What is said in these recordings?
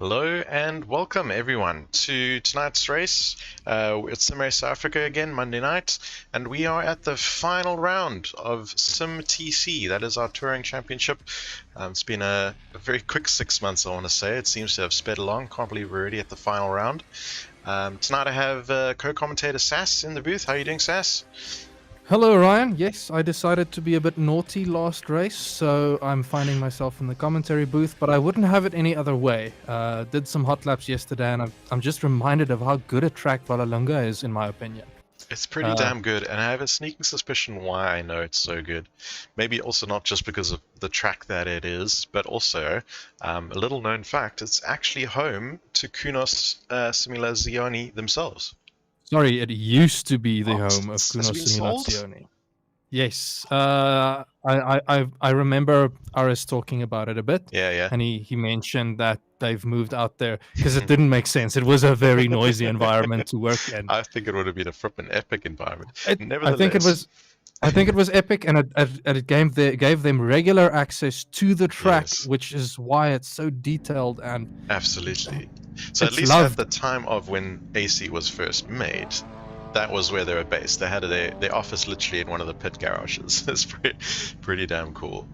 Hello and welcome everyone to tonight's race. It's Sim Race South Africa again, Monday night, and we are at the final round of simTC. That is our touring championship. It's been a very quick 6 months, I want to say. It seems to have sped along. Can't believe we're already at the final round. Tonight I have co-commentator Sass in the booth. How are you doing, Sass? Hello, Ryan. Yes, I decided to be a bit naughty last race, so I'm finding myself in the commentary booth, but I wouldn't have it any other way. Did some hot laps yesterday, and I'm just reminded of how good a track Vallelunga is, in my opinion. It's pretty damn good, and I have a sneaking suspicion why I know it's so good. Maybe also not just because of the track that it is, but also a little known fact, it's actually home to Kunos Simulazioni themselves. Sorry, it used to be the What? home of Has Kunos it been sold? Simulazioni. Yes, I remember RS talking about it a bit. Yeah. And he mentioned that they've moved out there because it didn't make sense. It was a very noisy environment to work in. I think it would have been a flippin' epic environment. I think it was epic, and it gave them regular access to the track, Yes. which is why it's so detailed and Absolutely. So at it's least loved. at the time of when AC was first made, that was where they were based. They had their office literally in one of the pit garages. It's pretty damn cool.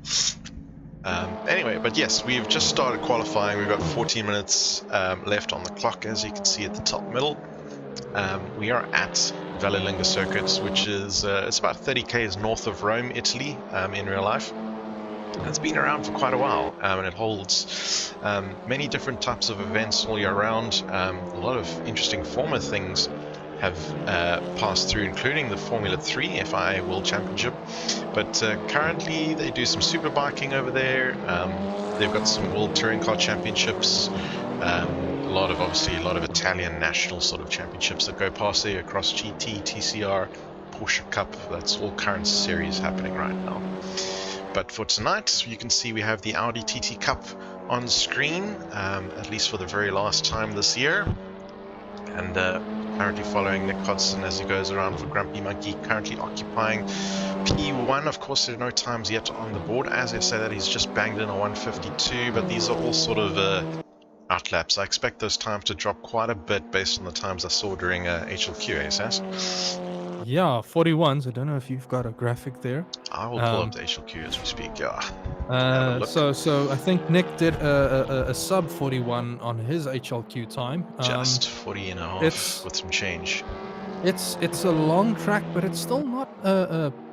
Anyway, but yes, we've just started qualifying. We've got 14 minutes left on the clock, as you can see at the top middle. We are at Vallelunga Circuit, which is it's about 30 km north of Rome, Italy, in real life. And it's been around for quite a while, and it holds many different types of events all year round. A lot of interesting former things have passed through, including the Formula 3 FIA World Championship. But currently they do some superbiking over there. They've got some World Touring Car Championships. A lot of Italian national sort of championships that go past there across GT, TCR, Porsche Cup. That's all current series happening right now. But for tonight, you can see we have the Audi TT Cup on screen, at least for the very last time this year. And currently following Nick Hodson as he goes around for Grumpy Monkey, currently occupying P1. Of course, there are no times yet on the board. As I say that, he's just banged in a 152, but these are all sort of outlaps. I expect those times to drop quite a bit based on the times I saw during HLQ, Sass? Yeah, 41s. I don't know if you've got a graphic there. I will pull up the HLQ as we speak, yeah. So I think Nick did a sub 41 on his HLQ time. Just 40 and a half with some change. It's a long track, but it's still not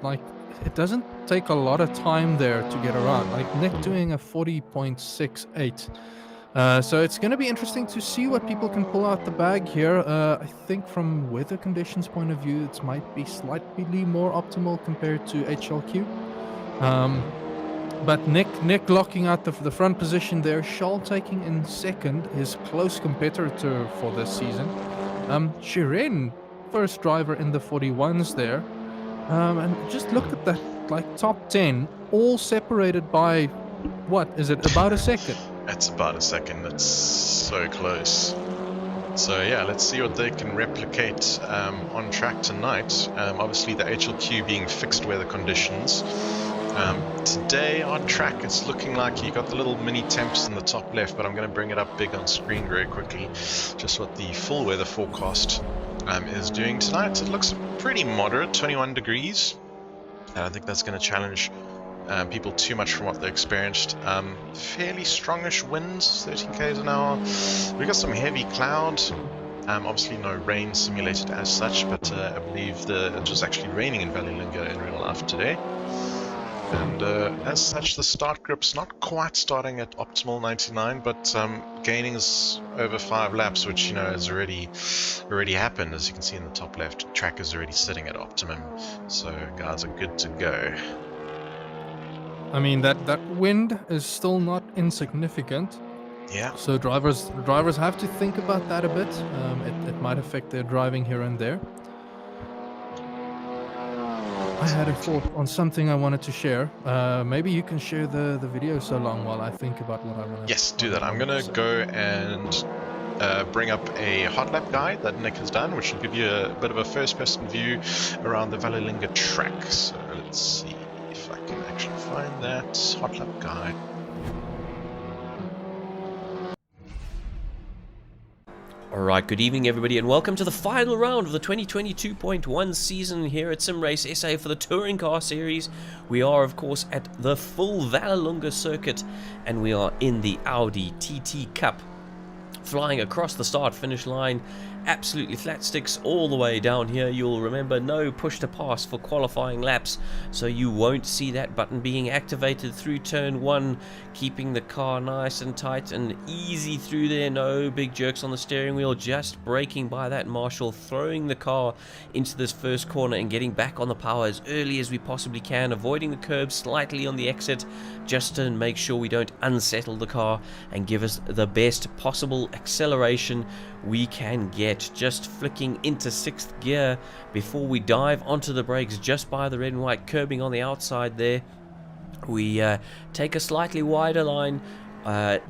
like it doesn't take a lot of time there to get around. Like Nick doing a 40.68. So it's going to be interesting to see what people can pull out the bag here. I think from weather conditions point of view, it might be slightly more optimal compared to HLQ. But Nick locking out the front position there. Scholl taking in second, his close competitor for this season. Shirin, first driver in the 41s there. And just look at that, like top 10, all separated by, what, is it about a second? That's about a second. That's so close. So yeah, let's see what they can replicate on track tonight. Obviously the HLQ being fixed weather conditions. Today on track it's looking like you got the little mini temps in the top left, but I'm going to bring it up big on screen very quickly. Just what the full weather forecast is doing tonight. It looks pretty moderate, 21 degrees. I don't think that's going to challenge people too much from what they experienced. Fairly strongish winds, 13 k's an hour. We got some heavy cloud. Obviously no rain simulated as such, but I believe it was actually raining in Vallelunga in real life today. And as such, the start grip's not quite starting at optimal 99, but gaining is over 5 laps, which has already happened. As you can see in the top left, track is already sitting at optimum, so guys are good to go. I mean, that wind is still not insignificant. Yeah. So drivers have to think about that a bit. It might affect their driving here and there. I had a thought on something I wanted to share. Maybe you can share the video so long while I think about what I want to... Yes, do that. I'm going to go and bring up a hot lap guide that Nick has done, which will give you a bit of a first-person view around the Vallelunga track. So let's see if I can actually find that hot lap guide. Alright, good evening everybody and welcome to the final round of the 2022.1 season here at SimRace SA for the Touring Car Series. We are of course at the full Vallelunga circuit and we are in the Audi TT Cup. Flying across the start finish line, absolutely flat sticks all the way down here. You'll remember no push to pass for qualifying laps, so you won't see that button being activated through turn 1, keeping the car nice and tight and easy through there. No big jerks on the steering wheel, just braking by that marshal, throwing the car into this first corner and getting back on the power as early as we possibly can, avoiding the curb slightly on the exit just to make sure we don't unsettle the car and give us the best possible acceleration we can get. Just flicking into 6th gear before we dive onto the brakes just by the red and white curbing on the outside there. We take a slightly wider line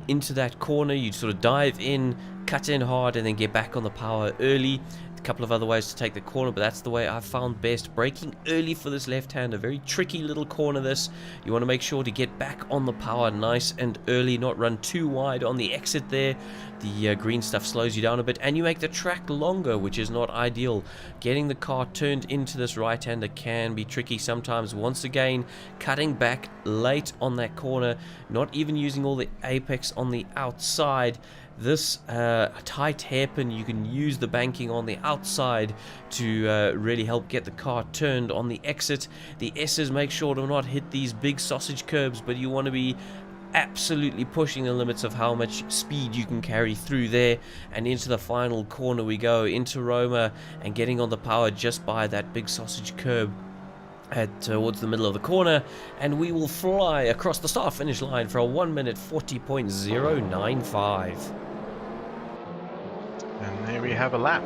into that corner. You sort of dive in, cut in hard and then get back on the power early. A couple of other ways to take the corner, but that's the way I've found best. Braking early for this left-hander, very tricky little corner this. You want to make sure to get back on the power nice and early, not run too wide on the exit there. The green stuff slows you down a bit and you make the track longer, which is not ideal. Getting the car turned into this right-hander can be tricky sometimes. Once again, cutting back late on that corner, not even using all the apex on the outside. This tight hairpin, you can use the banking on the outside to really help get the car turned on the exit. The S's, make sure to not hit these big sausage curbs, but you want to be absolutely pushing the limits of how much speed you can carry through there. And into the final corner we go, into Roma and getting on the power just by that big sausage curb towards the middle of the corner, and we will fly across the start finish line for a 1 minute 40.095. And there we have a lap.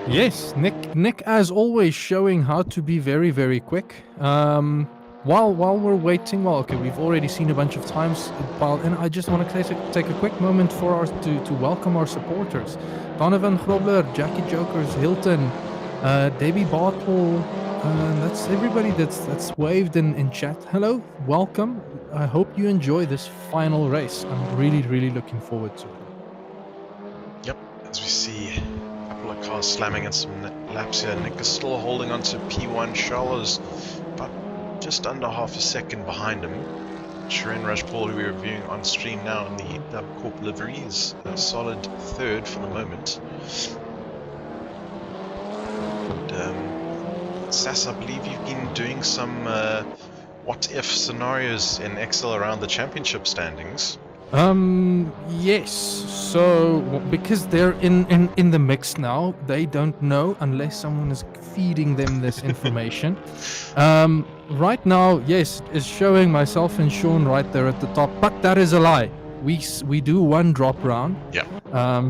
Yes, Nick as always showing how to be very, very quick. While we're waiting, we've already seen a bunch of times, and I just want to take a quick moment for to welcome our supporters. Donovan Grobler, Jackie Jokers, Hilton, Debbie Bartle, that's everybody that's waved in chat. Hello, welcome. I hope you enjoy this final race. I'm really looking forward to it. Yep, as we see a couple of cars slamming in some laps here. Nick is still holding on to P1. Charles about just under half a second behind him. Shirin Rajpal, who we're reviewing on stream now in the Dub Corp livery, is a solid third for the moment. Sass, I believe you've been doing some what-if scenarios in Excel around the championship standings. Yes. So because they're in the mix now, they don't know unless someone is feeding them this information. Right now, yes, it's showing myself and Sean right there at the top, but that is a lie. We do one drop round. Yeah.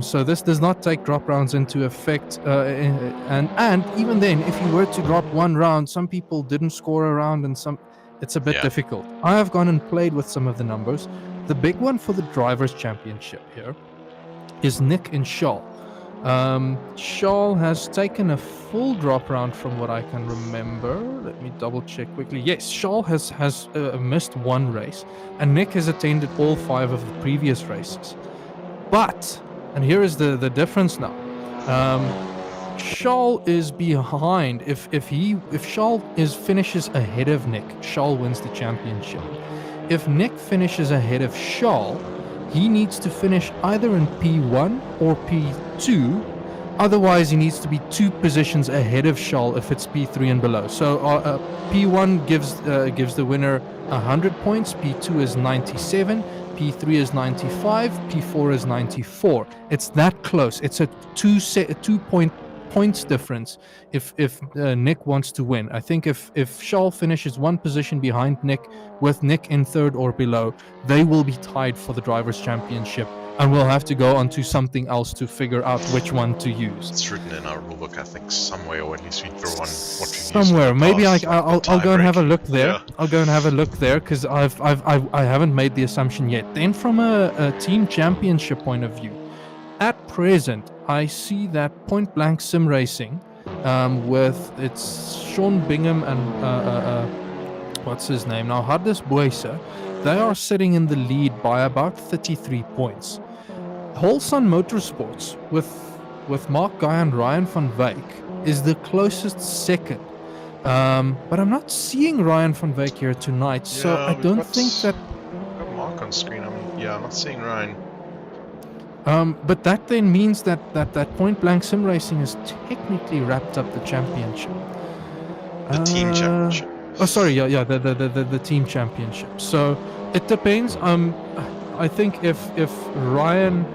So this does not take drop rounds into effect, and even then, if you were to drop one round, some people didn't score a round, and it's a bit difficult. I have gone and played with some of the numbers. The big one for the Drivers' Championship here is Nick and Shaw. Shaw has taken a full drop round from what I can remember. Let me double check quickly. Yes, Shaw has missed one race, and Nick has attended all 5 of the previous races. But, and here is the difference now. Shaw is behind. If Shaw finishes ahead of Nick, Shaw wins the championship. If Nick finishes ahead of Shaw, he needs to finish either in P1 or P2. Otherwise, he needs to be 2 positions ahead of Shaw if it's P3 and below. So P1 gives the winner 100 points, P2 is 97, P3 is 95, P4 is 94. It's that close. It's a 2 points difference if Nick wants to win. I think if Shaw finishes 1 position behind Nick with Nick in 3rd or below, they will be tied for the Drivers' Championship, and we'll have to go on to something else to figure out which one to use. It's written in our rulebook, I think, somewhere, or at least we draw on what we somewhere. Maybe I'll go and have a look there. Yeah. I'll go and have a look there because I haven't made the assumption yet. Then from a team championship point of view, at present, I see that Point Blank Sim Racing with it's Sean Bingham and what's his name now, Hardis Boysa, they are sitting in the lead by about 33 points. Wholesun Motorsports with Mark Guy and Ryan van Wyk is the closest second. But I'm not seeing Ryan van Wyk here tonight, so I we've don't got- think that. I've got Mark on screen. I'm not seeing Ryan. But that then means that point blank sim racing has technically wrapped up the championship. The team championship. Oh, sorry, yeah, the team championship. So it depends. I think if Ryan,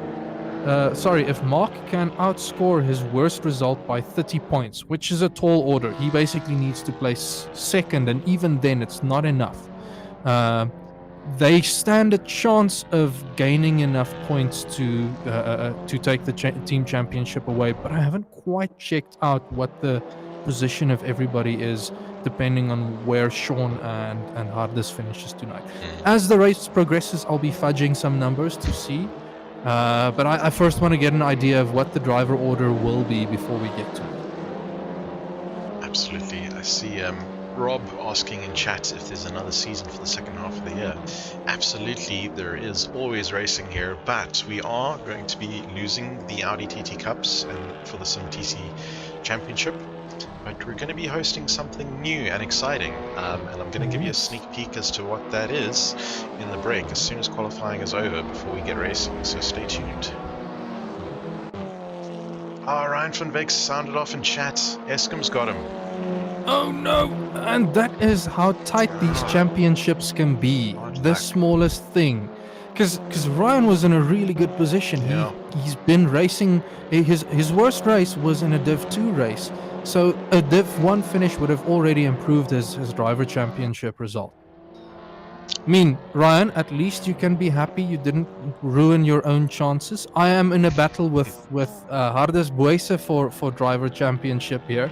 if Mark can outscore his worst result by 30 points, which is a tall order, he basically needs to place second, and even then, it's not enough. They stand a chance of gaining enough points to take the team championship away, but I haven't quite checked out what the position of everybody is, depending on where Sean and Hardis finishes tonight. As the race progresses, I'll be fudging some numbers to see, but I first want to get an idea of what the driver order will be before we get to it. Absolutely. I see Rob asking in chat if there's another season for the second half of the year. Absolutely, there is always racing here, but we are going to be losing the Audi TT Cups and for the simTC Championship. But we're going to be hosting something new and exciting, and I'm going to give you a sneak peek as to what that is in the break as soon as qualifying is over before we get racing, so stay tuned. Ryan van Wyk sounded off in chat. Eskom's got him. Oh no! And that is how tight these championships can be. The smallest thing. Because Ryan was in a really good position. Yeah. He's been racing. His worst race was in a Div 2 race. So a Div 1 finish would have already improved his driver championship result. I mean, Ryan, at least you can be happy you didn't ruin your own chances. I am in a battle with Hardis Boise for driver championship here.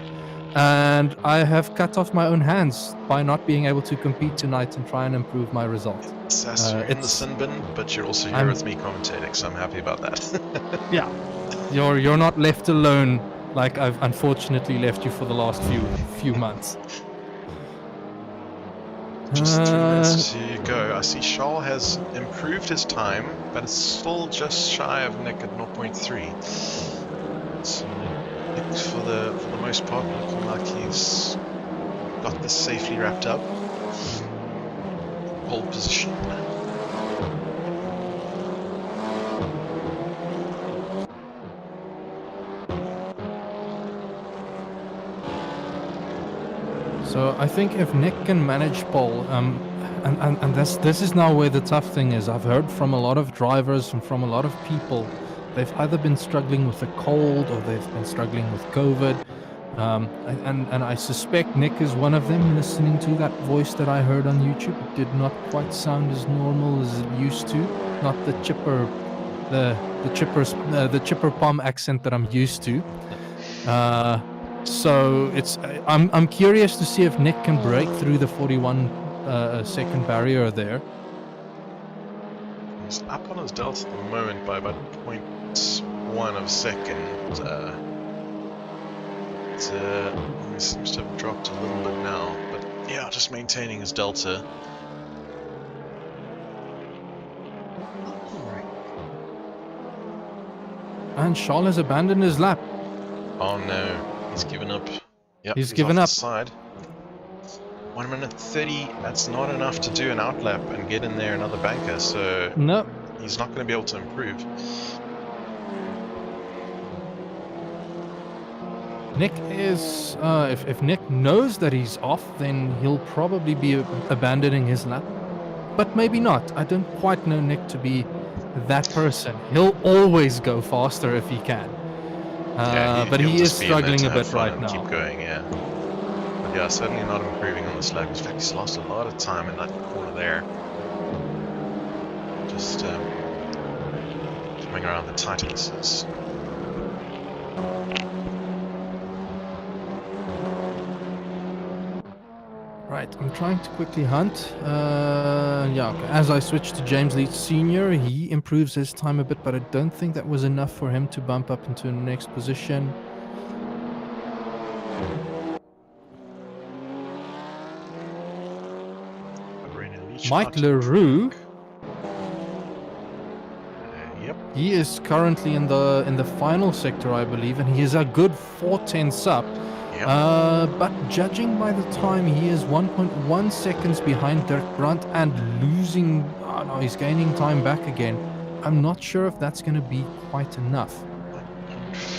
And I have cut off my own hands by not being able to compete tonight and try and improve my result. Sass, you're in the sin bin, but you're also here with me commentating, so I'm happy about that. Yeah, you're not left alone like I've unfortunately left you for the last few months. Just 2 minutes to go. I see Charles has improved his time, but it's still just shy of Nick at 0.3. So Nick, for the most part, looking like he's got this safely wrapped up. Pole position. So I think if Nick can manage pole, and this is now where the tough thing is. I've heard from a lot of drivers and from a lot of people, they've either been struggling with a cold or they've been struggling with COVID. And I suspect Nick is one of them. Listening to that voice that I heard on YouTube, it did not quite sound as normal as it used to. Not the chipper palm accent that I'm used to. So I'm curious to see if Nick can break through the 41 second barrier there. He's up on his delta at the moment by about 0.1 of a second. He seems to have dropped a little bit now, but yeah, just maintaining his delta. And Charles has abandoned his lap. Oh no, he's given up. Yep, he's given off up. The side. 1 minute 30, that's not enough to do an outlap and get in there another banker, so no, he's not going to be able to improve. Nick is, if Nick knows that he's off, then he'll probably be abandoning his lap. But maybe not. I don't quite know Nick to be that person. He'll always go faster if he can. But he is struggling a bit right now. Keep going, yeah. But yeah, certainly not improving on this lap. In fact, he's lost a lot of time in that corner there. Just coming around the tightnesses. Right, I'm trying to quickly hunt. Yeah, okay. As I switch to James Leach Sr., he improves his time a bit, but I don't think that was enough for him to bump up into the next position. Mike LaRue. Yep. He is currently in the final sector, I believe, and he is a good 4/10 up. Yep. But judging by the time, he is 1.1 seconds behind Dirk Brandt and losing. Oh no, he's gaining time back again. I'm not sure if that's going to be quite enough.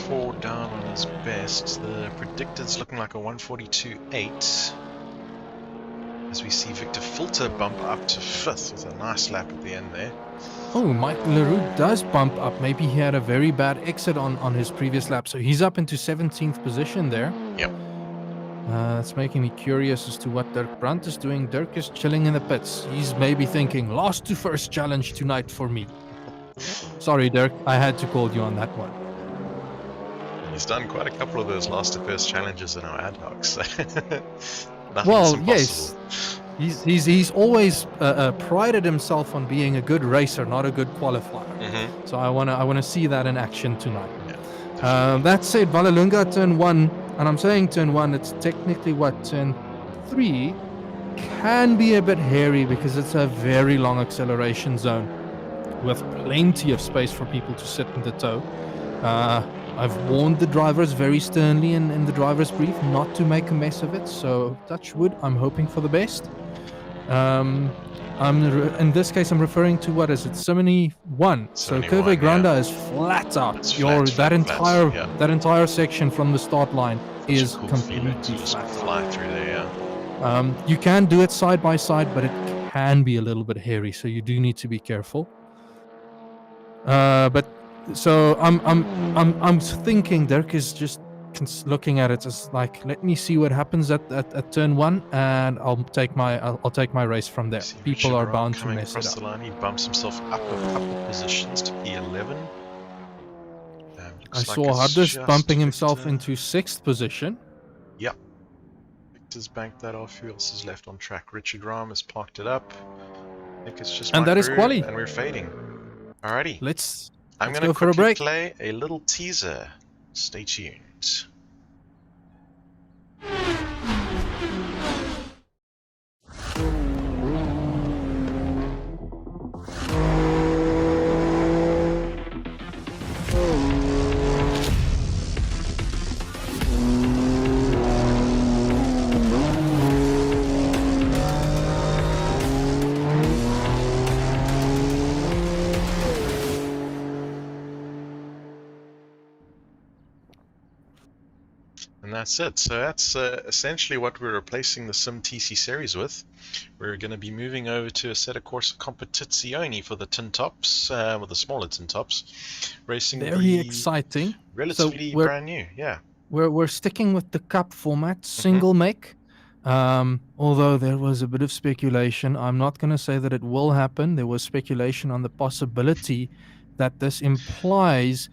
4 down on his best. The predicted's looking like a 142.8. As we see Victor Filter bump up to 5th with a nice lap at the end there. Oh, Mike Leroux does bump up. Maybe he had a very bad exit on his previous lap, so he's up into 17th position there. Yep. It's making me curious as to what Dirk Brandt is doing. Dirk is chilling in the pits. He's maybe thinking, last to first challenge tonight for me. Sorry, Dirk, I had to call you on that one. He's done quite a couple of those last to first challenges in our ad hoc, so well, yes. He's always prided himself on being a good racer, not a good qualifier. Mm-hmm. So I wanna see that in action tonight. Yeah, that said, Vallelunga turn 1, and I'm saying turn 1, it's technically turn 3 can be a bit hairy because it's a very long acceleration zone with plenty of space for people to sit in the tow. I've warned the drivers very sternly in the driver's brief not to make a mess of it, so touch wood, I'm hoping for the best. In this case, I'm referring to, what is it, Simony 1. So Curve Grande is flat out. That entire section from the start line is completely flat. Fly through there, yeah. You can do it side by side, but it can be a little bit hairy, so you do need to be careful. So I'm thinking Dirk is just looking at it as like, let me see what happens at turn 1, and I'll take my race from there. People are bound to mess it up. The line, he bumps himself up a couple positions to P11. I saw Hudders bumping himself into 6th position. Yep. Victor's banked that off. Who else is left on track? Richard Rahm has parked it up. I think it's just and that is quali. And we're fading. Alrighty. I'm going to quickly play a little teaser. Stay tuned. And that's it. So that's essentially what we're replacing the simTC series with. We're going to be moving over to a set of course competizioni for the tin tops, or the smaller tin tops. Racing very exciting. Relatively brand new, yeah. We're sticking with the cup format, single make. Although there was a bit of speculation, I'm not going to say that it will happen. There was speculation on the possibility that this implies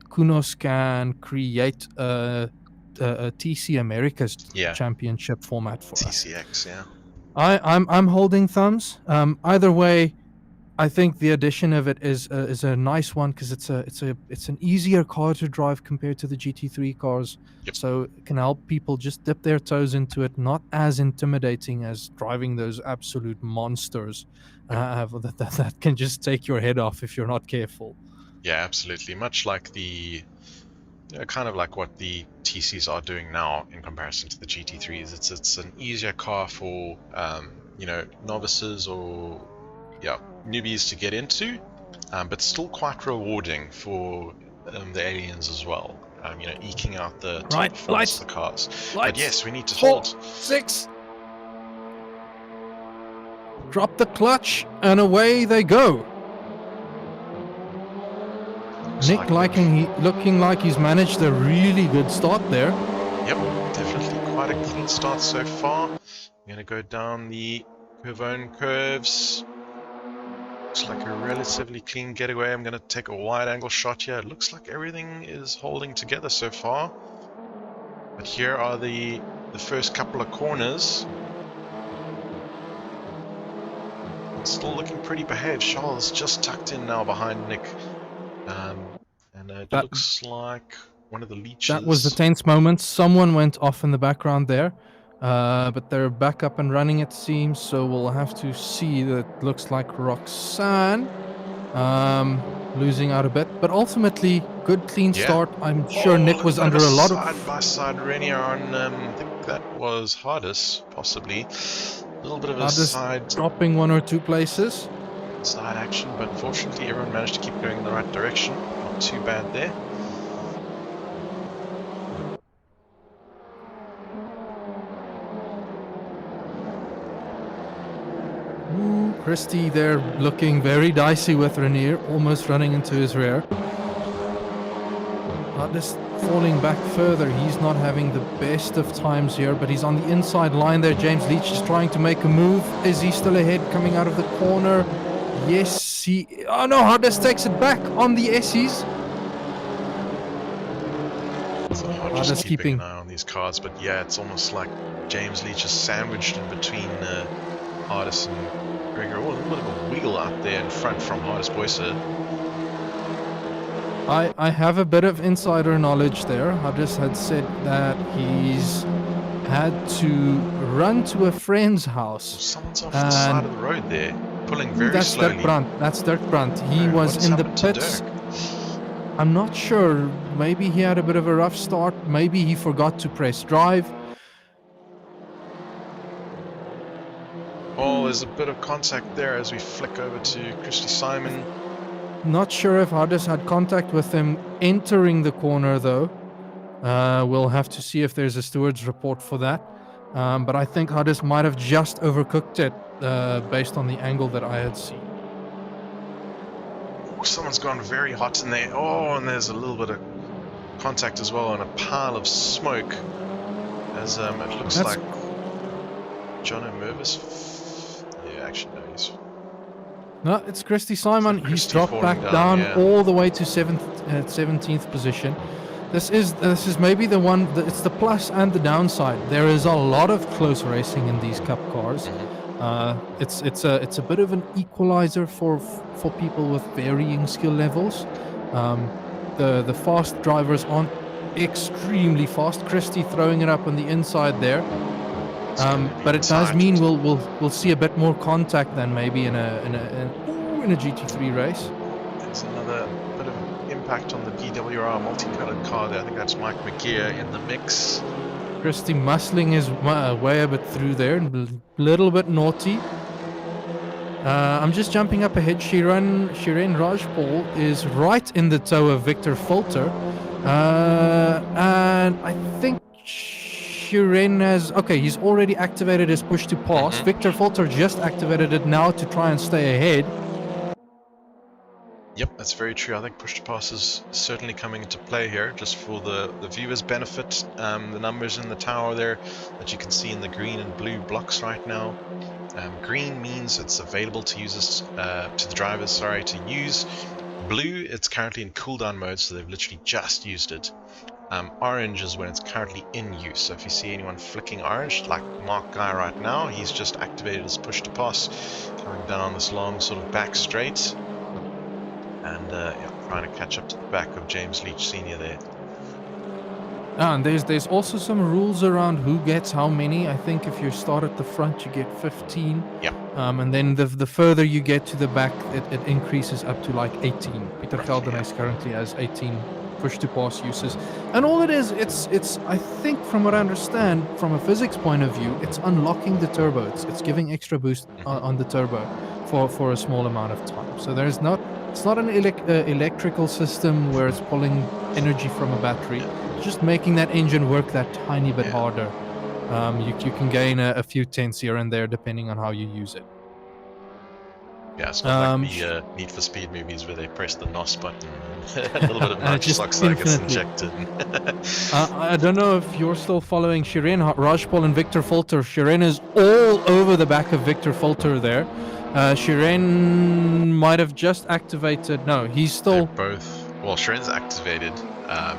Kunos can create a TC America's championship format for TCX, us. Yeah. I'm holding thumbs. Either way, I think the addition of it is a nice one because it's an easier car to drive compared to the GT3 cars. Yep. So it can help people just dip their toes into it. Not as intimidating as driving those absolute monsters that can just take your head off if you're not careful. Yeah, absolutely. Much like kind of like what the TCs are doing now in comparison to the GT3s. It's an easier car for novices or newbies to get into, but still quite rewarding for the aliens as well. Eking out the top performance of the cars. But yes, we need to hold 6. Drop the clutch and away they go. Nick looking like he's managed a really good start there. Yep, definitely quite a clean start so far. I'm going to go down the Curvone curves. Looks like a relatively clean getaway. I'm going to take a wide angle shot here. It looks like everything is holding together so far. But here are the first couple of corners. It's still looking pretty behaved. Charles just tucked in now behind Nick. And it looks like one of the leeches. That was the tense moment. Someone went off in the background there. But they're back up and running, it seems. So we'll have to see. That looks like Roxanne. losing out a bit. But ultimately, good clean Yeah. start. I'm sure Nick look was at under a lot of... side-by-side Renier on, I think that was Hardest, possibly. A little bit of a Hardest side dropping 1 or 2 places. action, but fortunately everyone managed to keep going in the right direction. Not too bad there. Ooh, Christie there looking very dicey with Renier, almost running into his rear. Hardest falling back further. He's not having the best of times here, but he's on the inside line there. James Leach is trying to make a move. Is he still ahead coming out of the corner? Yes, he... Oh no, Hardest takes it back on the Essies. So hard just keeping an eye on these cards, but yeah, it's almost like James Leach is sandwiched in between Hardest and Gregor. Oh, a little bit of a wheel out there in front from Hardest Boyser. I have a bit of insider knowledge there. Hardest had said that he's had to run to a friend's house. Well, someone's off the side of the road there, pulling very that's slowly. That's Dirk Brandt. He was in the pits. I'm not sure. Maybe he had a bit of a rough start. Maybe he forgot to press drive. Oh, there's a bit of contact there as we flick over to Christy Simon. Not sure if Hardest had contact with him entering the corner though. We'll have to see if there's a steward's report for that. But I think Hardest might have just overcooked it based on the angle that I had seen. Someone's gone very hot in there. Oh, and there's a little bit of contact as well, and a pile of smoke. As it looks like Jono Mervis. Yeah, actually, no, he's... No, it's Christy Simon. He's dropped back down all the way to 17th position. This is maybe the one. It's the plus and the downside. There is a lot of close racing in these Cup cars. It's a bit of an equalizer for people with varying skill levels. The fast drivers aren't extremely fast. Christie throwing it up on the inside there, but it does mean we'll see a bit more contact than maybe in a GT3 race. There's another bit of impact on the BWR multicolored car there. I think that's Mike McGear in the mix. Christie muscling his way a bit through there, a little bit naughty. I'm just jumping up ahead. Shiren Rajpal is right in the toe of Victor Fulter. And I think Shiren has... Okay, he's already activated his push to pass. Victor Fulter just activated it now to try and stay ahead. Yep, that's very true. I think push to pass is certainly coming into play here, just for the viewers' benefit. The numbers in the tower there that you can see in the green and blue blocks right now. Green means it's available to users, to the drivers, to use. Blue, it's currently in cooldown mode, so they've literally just used it. Orange is when it's currently in use. So if you see anyone flicking orange, like Mark Guy right now, he's just activated his push to pass, coming down this long sort of back straight. And trying to catch up to the back of James Leach Sr. there. And there's also some rules around who gets how many. I think if you start at the front, you get 15. Yeah. And then the further you get to the back, it increases up to like 18. Peter Geldenhuys currently has 18 push-to-pass uses. And all it is, it's I think from what I understand, from a physics point of view, it's unlocking the turbo. It's giving extra boost on the turbo for a small amount of time. So it's not an electrical system where it's pulling energy from a battery. It's just making that engine work that tiny bit harder. You can gain a few tenths here and there depending on how you use it. Yeah, it's not like the Need for Speed movies where they press the NOS button and a little bit of nitroxide gets injected. I don't know if you're still following Shiren Rajpal and Victor Fulter. Shiren is all over the back of Victor Fulter there. Shiren might have just activated. No, he's still... They're both... Well, Shiren's activated.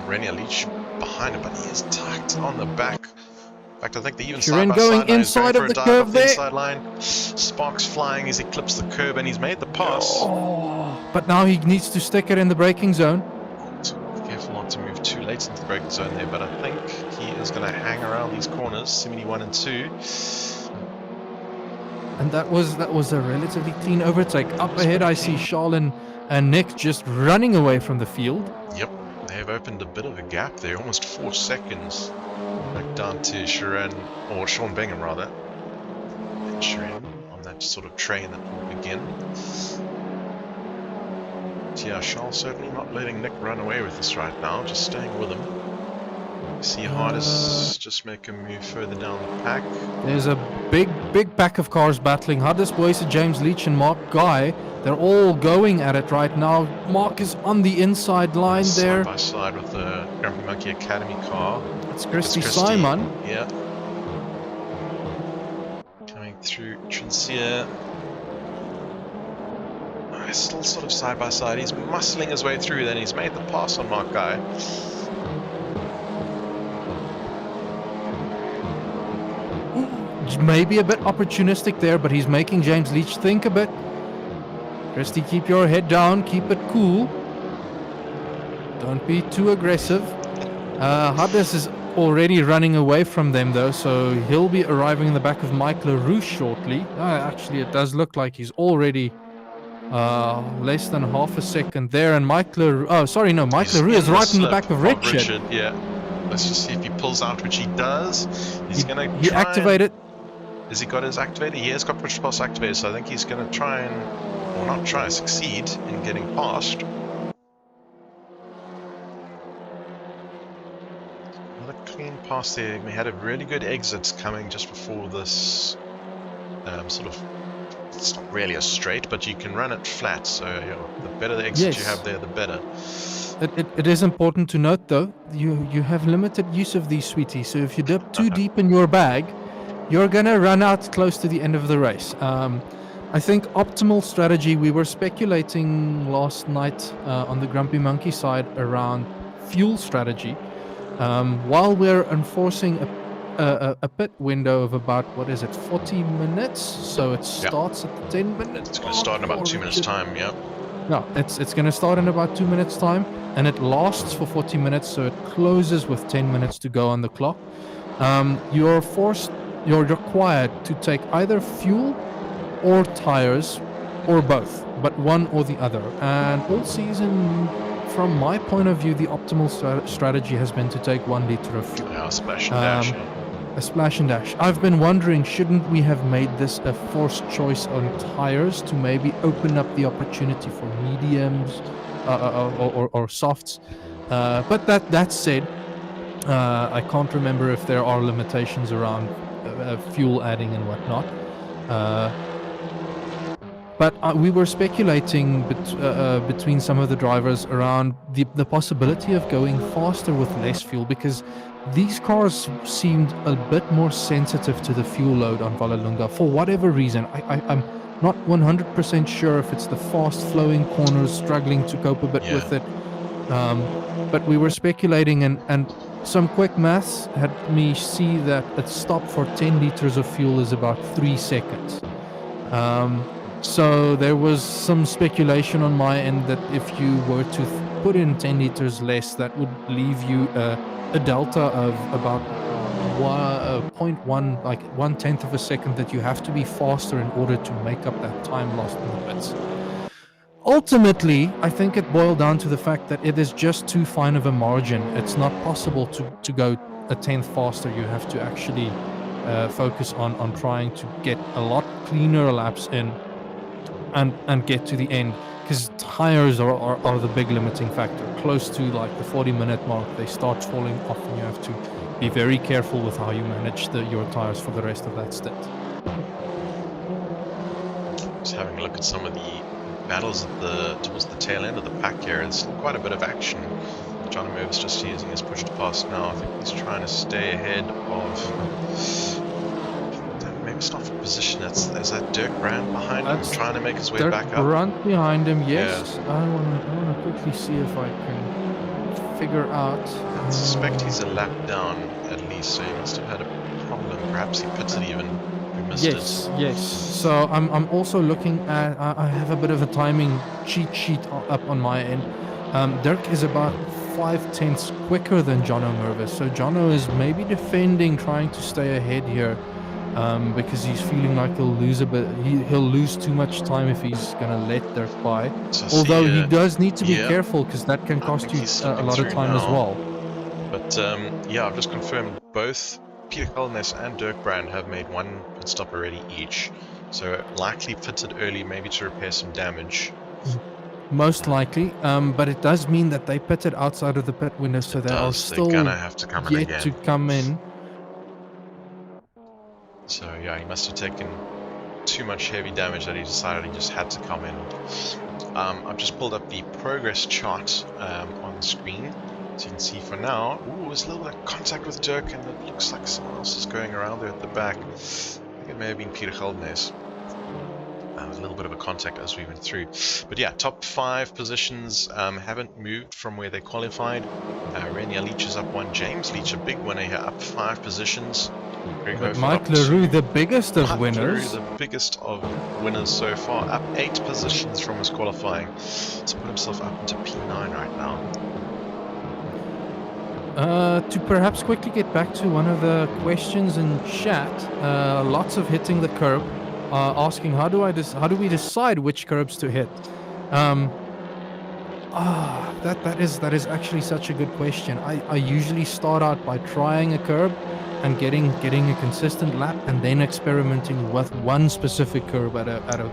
Renier Leach behind him, but he is tucked on the back. In fact, I think they even Shiren going inside of the curve there. Inside line. Sparks flying as he clips the curb, and he's made the pass. Oh, but now he needs to stick it in the braking zone. Be careful not to move too late into the braking zone there, but I think he is going to hang around these corners, Simini 1 and 2. And that was a relatively clean overtake. Up ahead, I see Charlin and Nick just running away from the field. Yep, they've opened a bit of a gap there, almost 4 seconds. Back down to Sean Bingham rather. And Sharon on that sort of train that will begin. But yeah, Charles certainly not letting Nick run away with this right now, just staying with him. See Hardest just make a move further down the pack. There's a big pack of cars battling. Hardest Boyce, James Leach and Mark Guy. They're all going at it right now. Mark is on the inside line there. Side by side with the Grumpy Monkey Academy car. It's Christy Simon. Yeah. Coming throh Trincia. Still sort of side by side. He's muscling his way through, then he's made the pass on Mark Guy. Maybe a bit opportunistic there, but he's making James Leach think a bit. Christy, keep your head down, keep it cool. Don't be too aggressive. Hades is already running away from them though, so he'll be arriving in the back of Mike LaRue shortly. Actually, it does look like he's already less than half a second there, and Mike LaRue, Mike LaRue is right in the back of Richard. Yeah. Let's just see if he pulls out, which he does. He's gonna he activated. Has he got his activator? He has got push past activator, so I think he's gonna try and, or not try, succeed in getting past. Another clean pass there. We had a really good exit coming just before this sort of, it's not really a straight, but you can run it flat, so the better the exit you have there, the better. It is important to note though, you have limited use of these sweeties, so if you dip too deep in your bag, you're gonna run out close to the end of the race. I think optimal strategy, we were speculating last night on the Grumpy Monkey side around fuel strategy. While we're enforcing a pit window of about, 40 minutes? So it starts at 10 minutes. It's going to start in about 2 minutes time, yeah. No, it's going to start in about 2 minutes time, and it lasts for 40 minutes, so it closes with 10 minutes to go on the clock. You're required to take either fuel or tires or both, but one or the other. And all season, from my point of view, the optimal strategy has been to take 1 liter of fuel. Yeah, splash and dash. A splash and dash. I've been wondering, shouldn't we have made this a forced choice on tires to maybe open up the opportunity for mediums or softs? But that said, I can't remember if there are limitations around fuel adding and whatnot. But we were speculating between some of the drivers around the possibility of going faster with less fuel, because these cars seemed a bit more sensitive to the fuel load on Vallelunga for whatever reason. I'm not 100% sure if it's the fast-flowing corners struggling to cope a bit with it. But we were speculating, and some quick maths had me see that a stop for 10 liters of fuel is about 3 seconds. So there was some speculation on my end that if you were to put in 10 liters less, that would leave you a delta of about 0.1, like 1/10 of a second, that you have to be faster in order to make up that time lost in the pits. Ultimately, I think it boiled down to the fact that it is just too fine of a margin. It's not possible to go a tenth faster. You have to actually focus on trying to get a lot cleaner laps in and get to the end, because tires are the big limiting factor. Close to like the 40-minute mark, they start falling off, and you have to be very careful with how you manage your tires for the rest of that stint. Just having a look at some of the battles towards the tail end of the pack here. There's still quite a bit of action. John Mervis just using his push to pass now. I think he's trying to stay ahead of... Maybe it's not for position. There's that Dirk Brand behind him, trying to make his way back up. Dirk behind him, yes. Yeah. I want to quickly see if I can figure out... I suspect he's a lap down at least, so he must have had a problem. Perhaps he puts it even. Yes. So I'm also looking at... I have a bit of a timing cheat sheet up on my end. Dirk is about 5/10 quicker than Jono Mervis. So Jono is maybe defending, trying to stay ahead here. because he's feeling like he'll lose a bit. He'll lose too much time if he's gonna let Dirk by. So I Although see, he does need to be yeah, careful because that can I cost think you he's a slipping lot of through time as now. well. But yeah, I've just confirmed both Peter Culness and Dirk Brand have made one pit stop already each. So likely pitted early, maybe to repair some damage. Most likely, but it does mean that they pitted outside of the pit window, so they are They're still gonna have to come in yet again. to come in. So yeah, he must have taken too much heavy damage that he decided he just had to come in. I've just pulled up the progress chart on the screen, so you can see for now. Ooh, there's a little bit of contact with Dirk, and it looks like someone else is going around there at the back. I think it may have been Peter Geldenes. A little bit of a contact as we went through. But yeah, top 5 positions haven't moved from where they qualified. Renier Leach is up 1. James Leach, a big winner here, up 5 positions. Greg But Hofer Mike up LaRue, 2. the biggest of Mike winners. LaRue, the biggest of winners so far, up 8 positions from his qualifying. To put himself up into P9 right now. To perhaps quickly get back to one of the questions in chat, lots of hitting the curb, asking how do we decide which curbs to hit? That is actually such a good question. I usually start out by trying a curb and getting a consistent lap, and then experimenting with one specific curb at a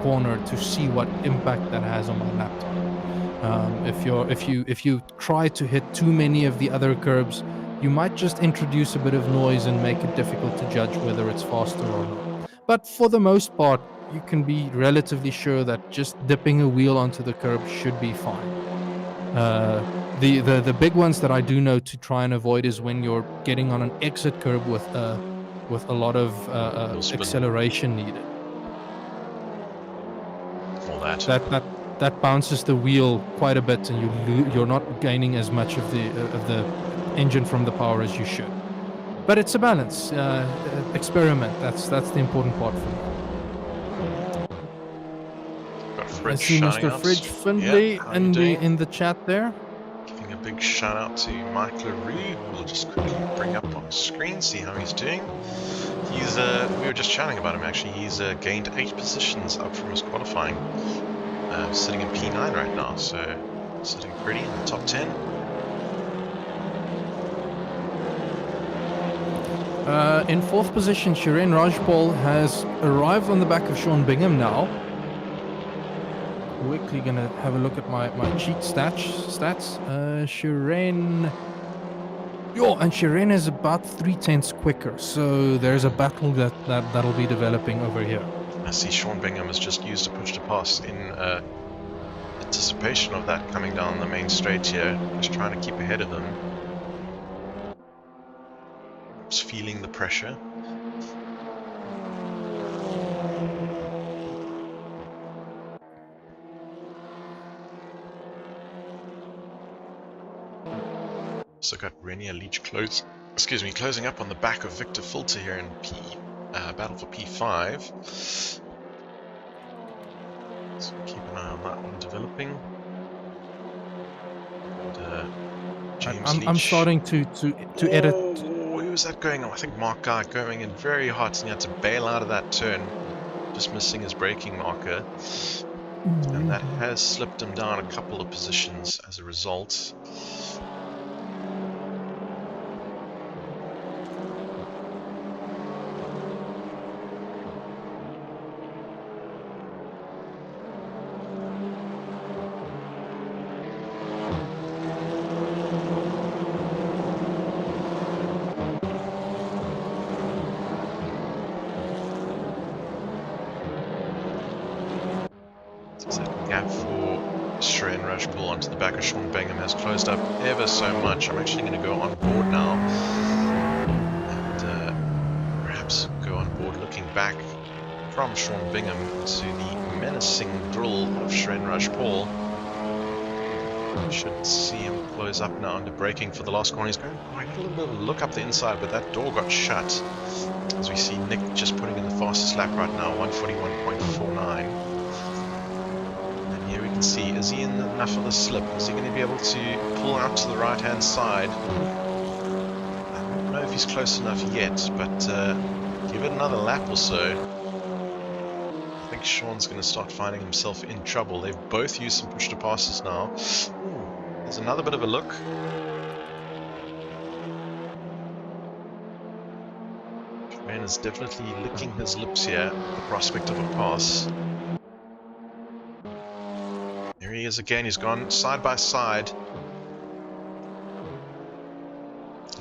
corner to see what impact that has on my lap time. If you try to hit too many of the other curbs, you might just introduce a bit of noise and make it difficult to judge whether it's faster or not. But for the most part, you can be relatively sure that just dipping a wheel onto the curb should be fine. The big ones that I do know to try and avoid is when you're getting on an exit curb with a lot of acceleration needed. All that. That bounces the wheel quite a bit, and you're not gaining as much of the engine from the power as you should. But it's a balance. Experiment. That's the important part for me. I see Mr. Fridge Findlay in the chat there. Giving a big shout out to Mike LaRue. We'll just quickly bring up on the screen, see how he's doing. He's we were just chatting about him actually. He's gained 8 positions up from his qualifying. Sitting in P9 right now, so sitting pretty in the top 10. In 4th position, Shirin Rajpal has arrived on the back of Sean Bingham now. Quickly gonna have a look at my cheat stats. Shirin... Yo, and Shirin is about 3/10 quicker, so there's a battle that'll be developing over here. I see Sean Bingham has just used a push to pass in anticipation of that coming down the main straight here. Just trying to keep ahead of him. Just feeling the pressure. So got Renier Leach closing up on the back of Victor Filter here in battle for P5. So keep an eye on that one developing. And, James Leach. I'm starting to edit. Who was that going on? I think Mark Guy going in very hot, and he had to bail out of that turn, just missing his braking marker. And that has slipped him down a couple of positions as a result. Gap for Shirin Rajpal onto the back of Sean Bingham has closed up ever so much. I'm actually going to go on board now and perhaps go on board looking back from Sean Bingham to the menacing drill of Shirin Rajpal. Should see him close up now under braking for the last corner. He's going quite a little bit of a look up the inside, but that door got shut. As we see Nick just putting in the fastest lap right now, 141.49. Here we can see, is he in enough of the slip? Is he going to be able to pull out to the right hand side? I don't know if he's close enough yet, but Give it another lap or so. I think Sean's going to start finding himself in trouble. They've both used some push-to-passes now. Ooh, there's another bit of a look. Ben is definitely licking his lips here at the prospect of a pass. There he is again. He's gone side by side.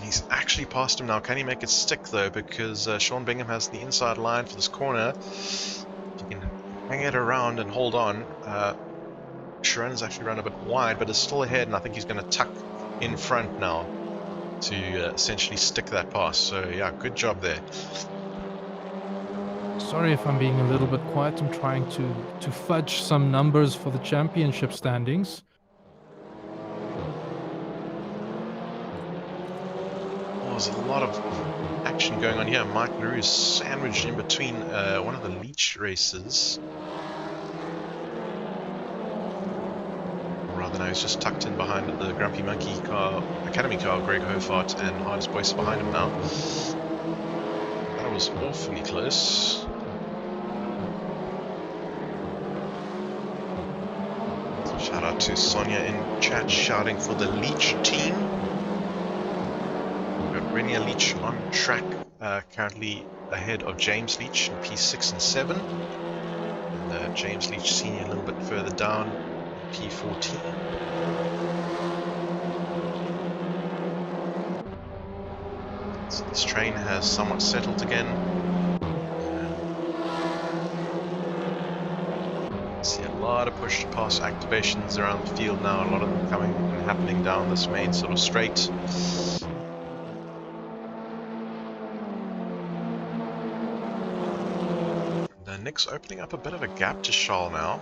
He's actually passed him now. Can he make it stick though? Because Sean Bingham has the inside line for this corner. If he can hang it around and hold on. Sharon's actually run a bit wide, but is still ahead, and I think he's going to tuck in front now to essentially stick that pass. So yeah, good job there. Sorry if I'm being a little bit quiet. I'm trying to fudge some numbers for the championship standings. There's a lot of action going on here. Mike LaRue is sandwiched in between one of the Leech races. Or rather, now he's just tucked in behind the Grumpy Monkey car, Academy car, Greg Hofart, and Hardest Boyce behind him now. That was awfully close. Shout out to Sonia in chat shouting for the Leech team. Renier Leach on track, currently ahead of James Leach in P6 and 7. And James Leach Senior a little bit further down, P14. So this train has somewhat settled again. See a lot of push-to-pass activations around the field now, a lot of them coming and happening down this main sort of straight. Nick's opening up a bit of a gap to Charles now.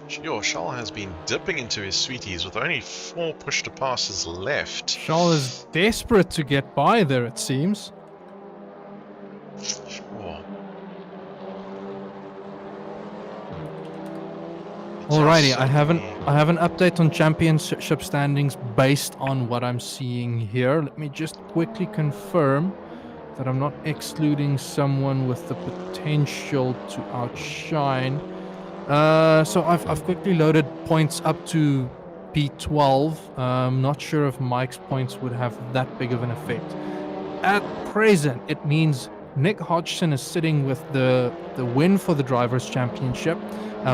Charles has been dipping into his sweeties with only 4 push-to-passes left. Charles is desperate to get by there, it seems. Sure. Alrighty, I have an update on championship standings based on what I'm seeing here. Let me just quickly confirm that I'm not excluding someone with the potential to outshine. So I've quickly loaded points up to P12. I'm not sure if Mike's points would have that big of an effect. At present, it means Nick Hodgson is sitting with the win for the Drivers' Championship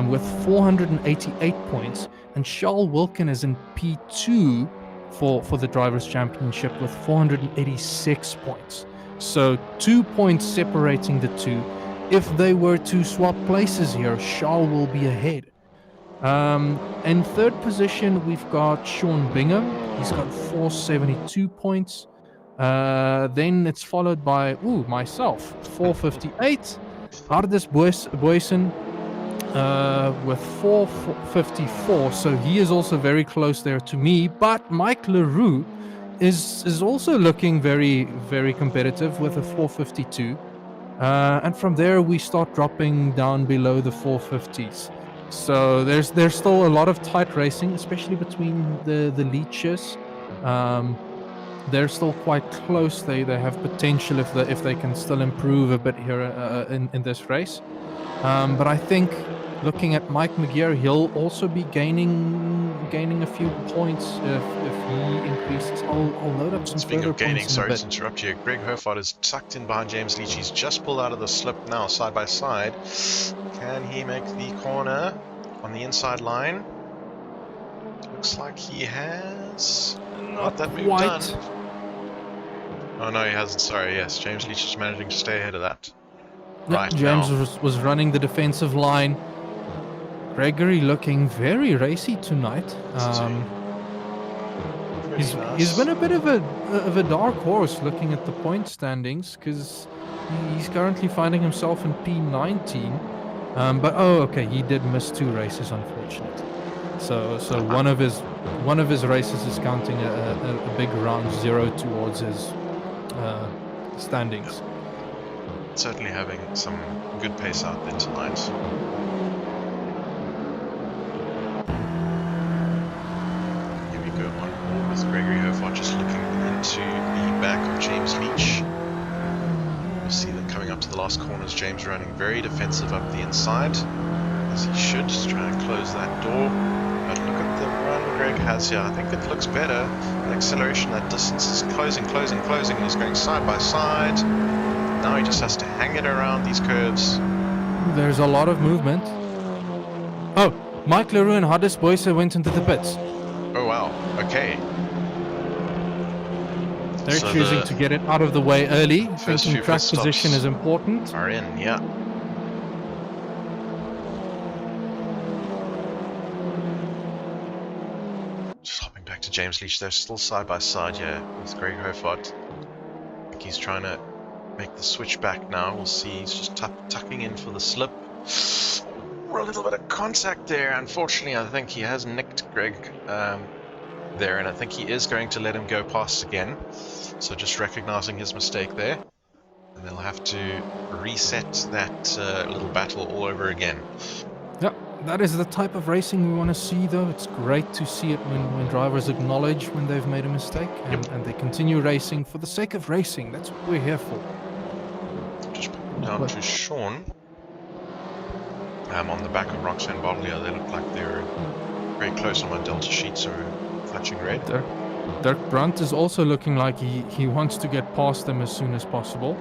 with 488 points, and Charles Wilkin is in P2 for the Drivers' Championship with 486 points. So 2 points separating the two. If they were to swap places here, Charles will be ahead. In third position, we've got Sean Bingham. He's got 472 points. Then it's followed by myself, 458. Hardest Boyson with 454. So he is also very close there to me. But Mike LaRue is also looking very, very competitive with a 452. And from there, we start dropping down below the 450s. So there's still a lot of tight racing, especially between the leeches. They're still quite close. They have potential if they can still improve a bit here in this race. But I think looking at Mike McGear, he'll also be gaining a few points if he increases. I'll load up some Speaking of gaining, points sorry to interrupt you, Greg Hofart is tucked in behind James Leach. He's just pulled out of the slip now, side by side. Can he make the corner on the inside line? Looks like he has not that move done. Oh no, he hasn't. Sorry, yes, James Leach is managing to stay ahead of that. Right, James now. was running the defensive line. Gregory looking very racy tonight. He's been a bit of a dark horse looking at the point standings, because he's currently finding himself in P19. But okay, he did miss 2 races, unfortunately. So one of his races is counting a big round 0 towards his standings. Certainly having some good pace out there tonight. Here we go, on board with Gregory Hofart just looking into the back of James Leach. see them coming up to the last corners. James running very defensive up the inside, as he should, just try and close that door. But look at the run Greg has here. I think it looks better. The acceleration, that distance is closing. He's going side by side. Now he just has to hang it around these curves. There's a lot of movement. Oh, Mike Leroux and Hades Boyce went into the pits. Oh wow, okay. They're So choosing to get it out of the way early, first thinking few track pit position stops is important. are in, yeah. Just hopping back to James Leach. They're still side by side here with Greg Hofart. I think he's trying to make the switch back now. We'll see. He's just tucking in for the slip. A little bit of contact there. Unfortunately, I think he has nicked Greg there, and I think he is going to let him go past again. So just recognizing his mistake there, and they'll have to reset that little battle all over again. Yeah, that is the type of racing we want to see, though. It's great to see it when drivers acknowledge when they've made a mistake and they continue racing for the sake of racing. That's what we're here for. Just put down to Sean. On the back of Roxanne Bodlia, they look like they're very close on my Delta sheet, so flashing red. Dirk Brandt is also looking like he wants to get past them as soon as possible.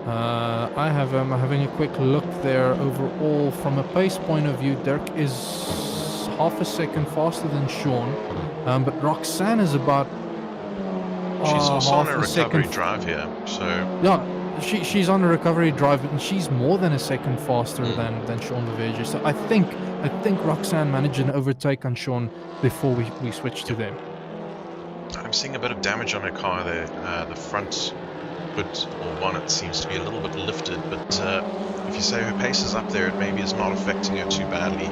I'm having a quick look there. Overall, from a pace point of view, Dirk is half a second faster than Sean, but Roxanne is about she's also on a half recovery second drive here, so yeah. She's on a recovery drive, and she's more than a second faster than Sean Leverger. So I think Roxanne managed an overtake on Sean before we switched to them. I'm seeing a bit of damage on her car there. The front hood or bonnet seems to be a little bit lifted, but if you say her pace is up there, it maybe is not affecting her too badly.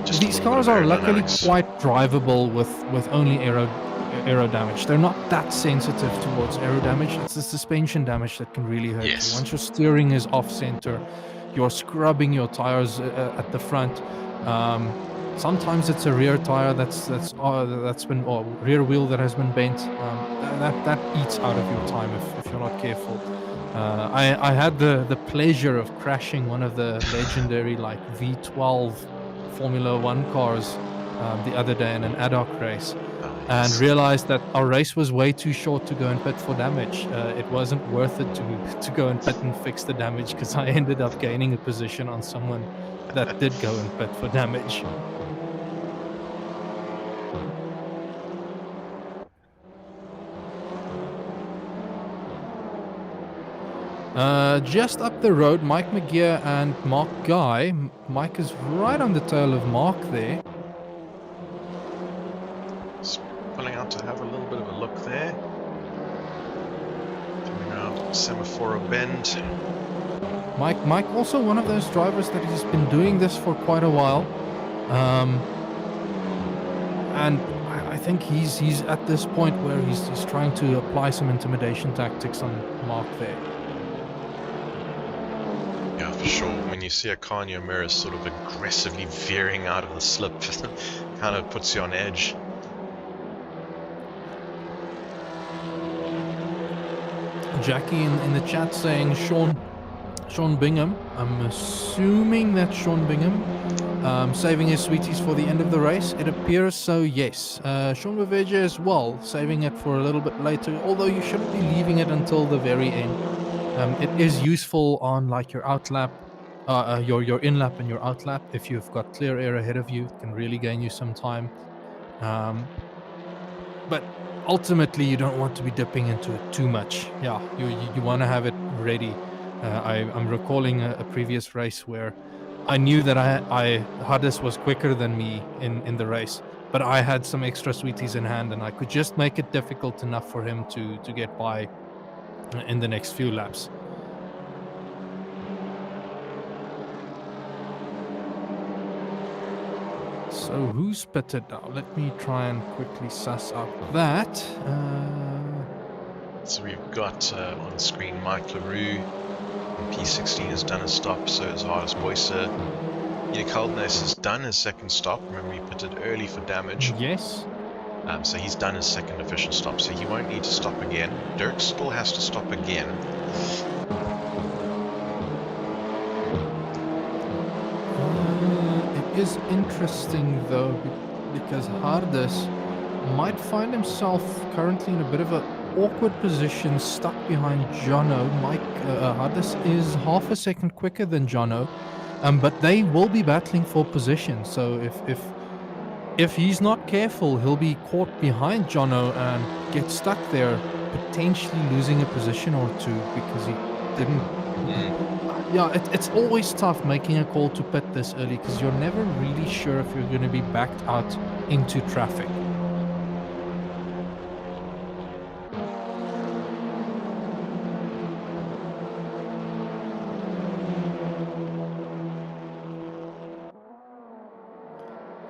Just These cars are luckily quite drivable with only aero damage. They're not that sensitive towards aero damage. It's the suspension damage that can really hurt you. Once your steering is off center, you're scrubbing your tires at the front. Sometimes it's a rear tire that's been, or rear wheel that has been bent. That eats out of your time if you're not careful. I had the pleasure of crashing one of the legendary V12 Formula 1 cars the other day in an ad hoc race. And realized that our race was way too short to go and pit for damage. It wasn't worth it to go and pit and fix the damage, because I ended up gaining a position on someone that did go and pit for damage. Just up the road, Mike McGear and Mark Guy. Mike is right on the tail of Mark there. Pulling out to have a little bit of a look there. Coming around Semaphore Bend. Mike also one of those drivers that has been doing this for quite a while. And I think he's at this point where he's trying to apply some intimidation tactics on Mark there. Yeah, for sure. When you see a car in your mirror sort of aggressively veering out of the slip, kind of puts you on edge. Jackie in the chat saying Sean Bingham. I'm assuming that's Sean Bingham. Saving his sweeties for the end of the race. It appears so, yes. Sean Leverger as well, saving it for a little bit later, although you shouldn't be leaving it until the very end. It is useful on your outlap, your in-lap and your outlap. If you've got clear air ahead of you, it can really gain you some time. But ultimately, you don't want to be dipping into it too much. Yeah, you want to have it ready. I'm recalling a previous race where I knew that Hades was quicker than me in the race, but I had some extra sweeties in hand, and I could just make it difficult enough for him to get by in the next few laps. So who's pitted now? Let me try and quickly suss out that. So we've got on screen Mike Leroux. P16 has done a stop, so has Hardest Boycer. Yannick Haldenes has done his second stop. Remember, he pitted early for damage. Yes. So he's done his second official stop, so he won't need to stop again. Dirk still has to stop again. It is interesting though, because Hardus might find himself currently in a bit of an awkward position, stuck behind Jono. Hardus is half a second quicker than Jono, but they will be battling for position. So if he's not careful, he'll be caught behind Jono and get stuck there, potentially losing a position or two because he didn't. Yeah, it's always tough making a call to pit this early because you're never really sure if you're going to be backed out into traffic.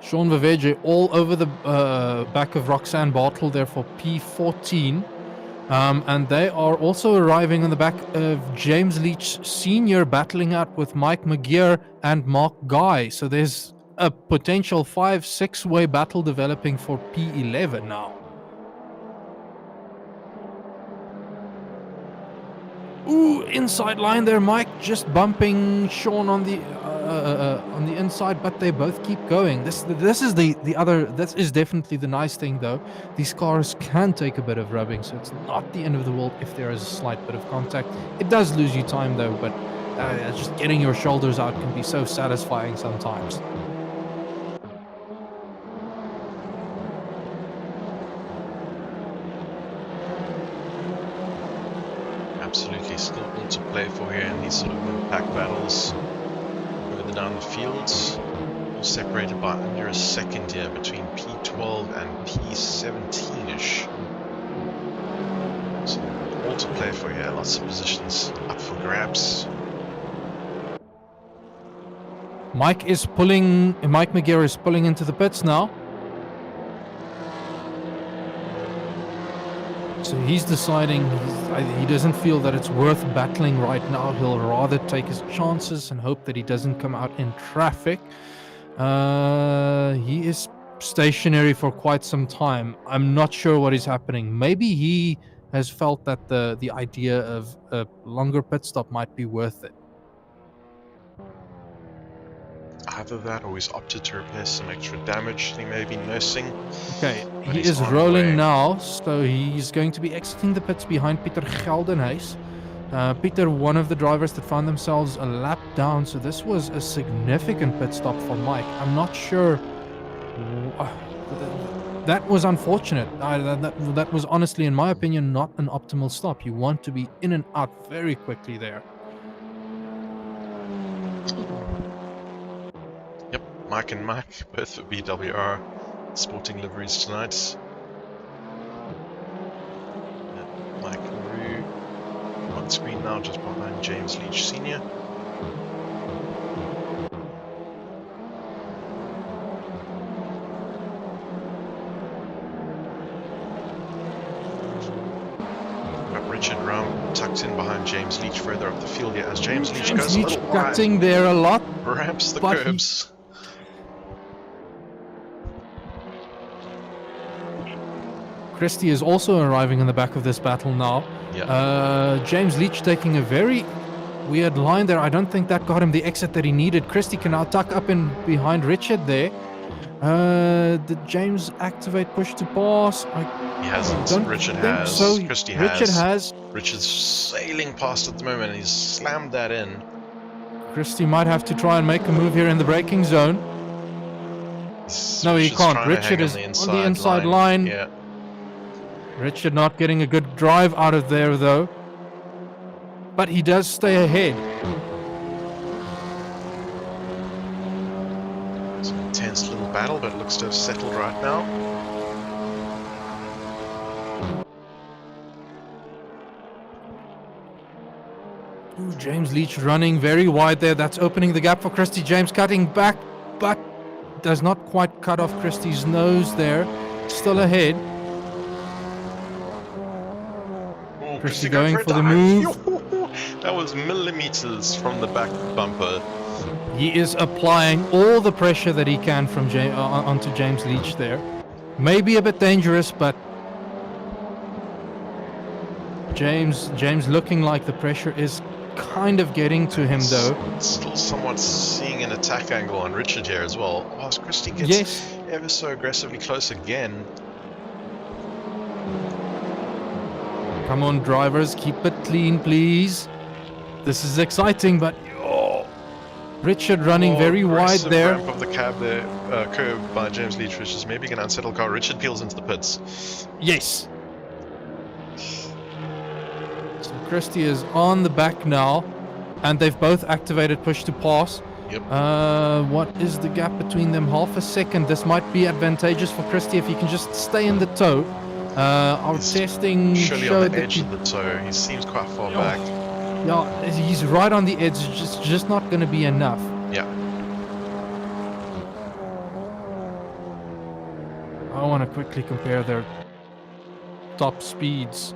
Sean Vaveje all over the back of Roxanne Bartle there for P14. And they are also arriving on the back of James Leach Sr. battling out with Mike McGear and Mark Guy. So there's a potential 5-6 way battle developing for P11 now. Ooh, inside line there, Mike just bumping Sean on the inside, but they both keep going. This is this is definitely the nice thing though. These cars can take a bit of rubbing, so it's not the end of the world if there is a slight bit of contact. It does lose you time though, but just getting your shoulders out can be so satisfying sometimes. Absolutely still all to play for here in these sort of impact battles. Further down the field, all separated by under a second here between P12 and P17-ish. So all to play for here, lots of positions up for grabs. Mike McGear is pulling into the pits now. So he's deciding he doesn't feel that it's worth battling right now. He'll rather take his chances and hope that he doesn't come out in traffic. He is stationary for quite some time. I'm not sure what is happening. Maybe he has felt that the idea of a longer pit stop might be worth it. Either that or he's opted to repair some extra damage he may be nursing. Okay, But he he's is on rolling way. now, so he's going to be exiting the pits behind Peter Geldenhuis. Peter, one of the drivers that found themselves a lap down, so this was a significant pit stop for Mike. I'm not sure. That was unfortunate. That was honestly, in my opinion, not an optimal stop. You want to be in and out very quickly there. Yep, Mike and Mike, both for BWR sporting liveries tonight. Mike Maru on screen now, just behind James Leach Sr. Got Richard Ram tucked in behind James Leach further up the field here as James Leach goes a little wide. Cutting there a lot. Perhaps the but curbs. Christie is also arriving in the back of this battle now. Yeah. James Leach taking a very weird line there. I don't think that got him the exit that he needed. Christie can now tuck up in behind Richard there. Did James activate push to pass? He hasn't. don't Richard think has. so. Christie Richard has. has. Richard's sailing past at the moment and he's slammed that in. Christie might have to try and make a move here in the braking zone. No, he Richard's can't. trying to Richard hang is on the inside line. Yeah. Richard not getting a good drive out of there though. But he does stay ahead. It's an intense little battle, but it looks to have settled right now. Ooh, James Leach running very wide there. That's opening the gap for Christie. James cutting back, but does not quite cut off Christie's nose there. Still ahead. Ooh, Christie going going for the a move. dive. That was millimeters from the back bumper. He is applying all the pressure that he can from onto James Leach there. Maybe a bit dangerous, but James looking like the pressure is kind of getting to him though. Still somewhat seeing an attack angle on Richard here as well. Whilst Christie gets Yes. ever so aggressively close again. Come on, drivers, keep it clean, please. This is exciting, but Richard running very wide Aggressive there. ramp of the cab there, curve by James Leach, which is maybe going to unsettle the car. Richard peels into the pits. Yes. So Christie is on the back now, and they've both activated push to pass. Yep. What is the gap between them? Half a second. This might be advantageous for Christie if he can just stay in the tow. Our He's testing surely showed on the that edge of the toe. He seems quite far back. yeah, he's right on the edge. Just not going to be enough. Yeah. I want to quickly compare their top speeds.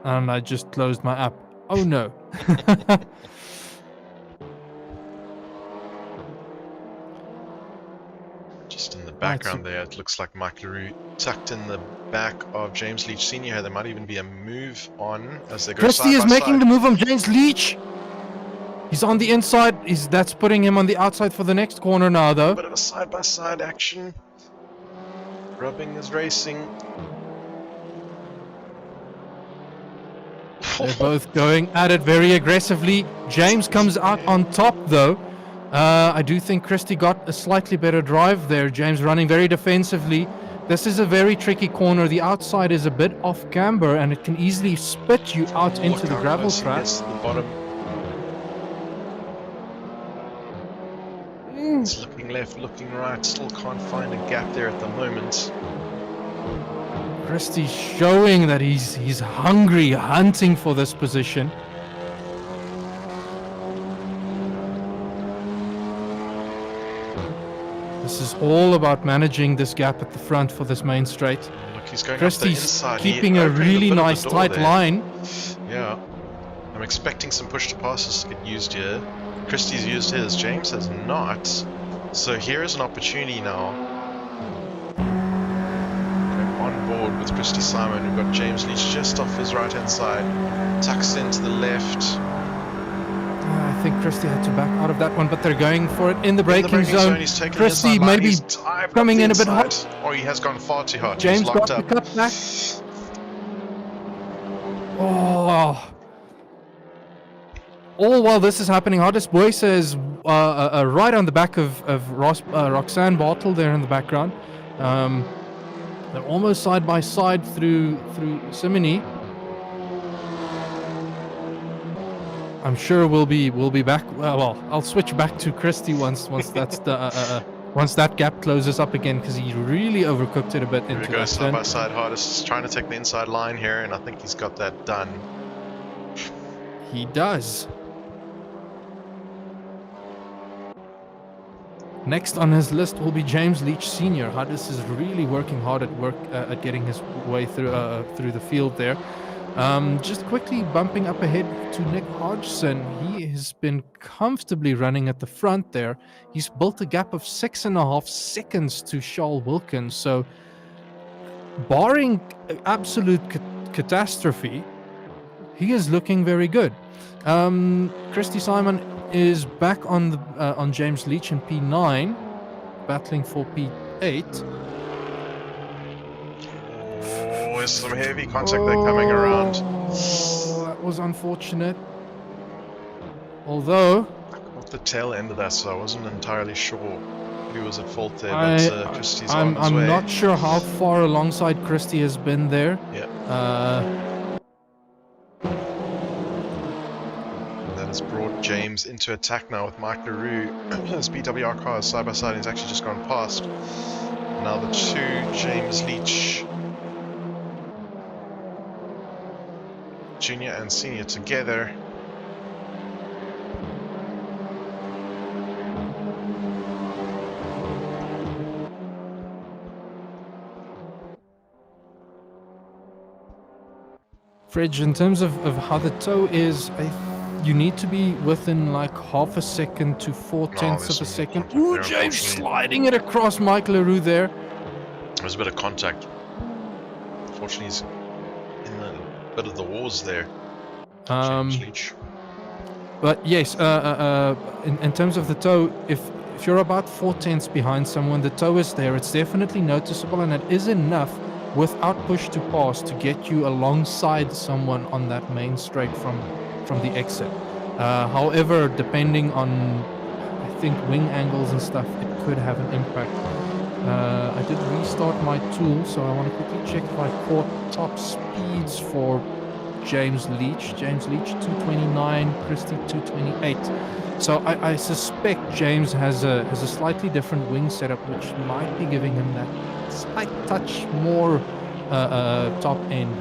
And I just closed my app. Oh no. Just in the background there, it looks like Mike LaRue tucked in the back of James Leach Sr. There might even be a move on as they go Christie side is by making side. the move on James Leach. He's on the inside. That's putting him on the outside for the next corner now, though. Bit of a side-by-side action. Rubbing is racing. They're both going at it very aggressively. James comes out on top, though. I do think Christie got a slightly better drive there. James running very defensively. This is a very tricky corner. The outside is a bit off camber, and it can easily spit you out into the gravel He trap. gets to the bottom. He's looking left, looking right. Still can't find a gap there at the moment. Christie showing that he's hungry, hunting for this position. This is all about managing this gap at the front for this main straight. Look, he's going up the Christie's inside. keeping He a opened really bit of the nice door tight there. line. Yeah. I'm expecting some push to passes to get used here. Christie's used his. James has not. So here is an opportunity now. Okay, on board with Christie Simon. We've got James Leach just off his right hand side. Tucks into the left. I think Christie had to back out of that one, but they're going for it in the braking zone. He's taking Christie the inside line. maybe He's dived coming up in the a bit hot. inside. Oh, he has gone far too hot. James He's locked got up. the cut back. Oh. All while this is happening, Hardest Boyce is right on the back of Roxanne Bartle there in the background. They're almost side by side through Simony. I'm sure we'll be back. Well, I'll switch back to Christie once that's the once that gap closes up again, because he really overcooked it a bit Here we into go, that side turn. by side. Hardest is trying to take the inside line here, and I think he's got that done. He does. Next on his list will be James Leach Sr. Hardest is really working hard at getting his way through the field there. Just quickly bumping up ahead to Nick Hodgson. He has been comfortably running at the front there. He's built a gap of 6.5 seconds to Charles Wilkins. So, barring absolute catastrophe, he is looking very good. Christie Simon is back on James Leach in P9, battling for P8. Oh, there's some heavy contact there coming around. Oh, that was unfortunate. Although I caught the tail end of that, so I wasn't entirely sure who was at fault there. But Christie's on his way. I'm not sure how far alongside Christie has been there. Yeah. That has brought James into attack now with Mike LaRue. His BWR car is side by side. He's actually just gone past. Now the two James Leach Junior and Senior together. Fridge, in terms of how the tow is, you need to be within like half a second to 4/10 of a second. Ooh, there, James unfortunately. sliding it across Mike LaRue there. There's a bit of contact. Unfortunately, he's in a bit of the wars there. James Leach. But yes, in terms of the tow, if you're about 4/10 behind someone, the tow is there. It's definitely noticeable, and it is enough without push to pass to get you alongside someone on that main straight from the exit. However, depending on, I think, wing angles and stuff, it could have an impact. I did restart my tool, so I want to quickly check if I caught top speeds for James Leach. James Leach 229, Christie 228. So I suspect James has a slightly different wing setup, which might be giving him that slight touch more top end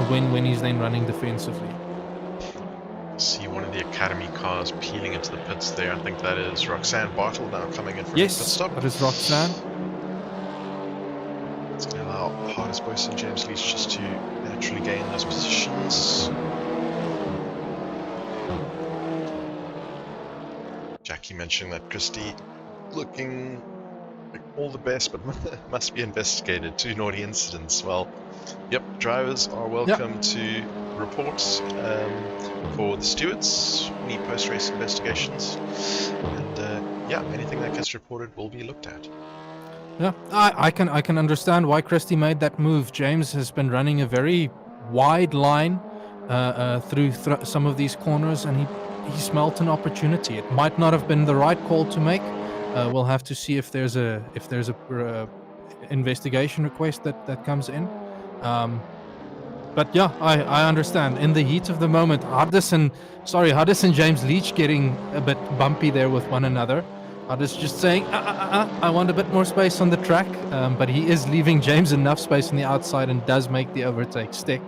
when he's then running defensively. See one of the academy cars peeling into the pits there. I think that is Roxanne Bartle now coming in from the pit stop. That is Roxanne. It's going to allow Hardest Boyce and James Leach just to naturally gain those positions. Jackie mentioning that Christie looking like all the best, but must be investigated. 2 naughty incidents. Well, yep, drivers are welcome to report for the stewards, any post-race investigations, and yeah, anything that gets reported will be looked at. Yeah, I can understand why Christie made that move. James has been running a very wide line through some of these corners, and he smelt an opportunity. It might not have been the right call to make. We'll have to see if there's a investigation request that comes in. But yeah, I understand. In the heat of the moment, Hardest and James Leach getting a bit bumpy there with one another. Hardest just saying, I want a bit more space on the track, but he is leaving James enough space on the outside and does make the overtake stick.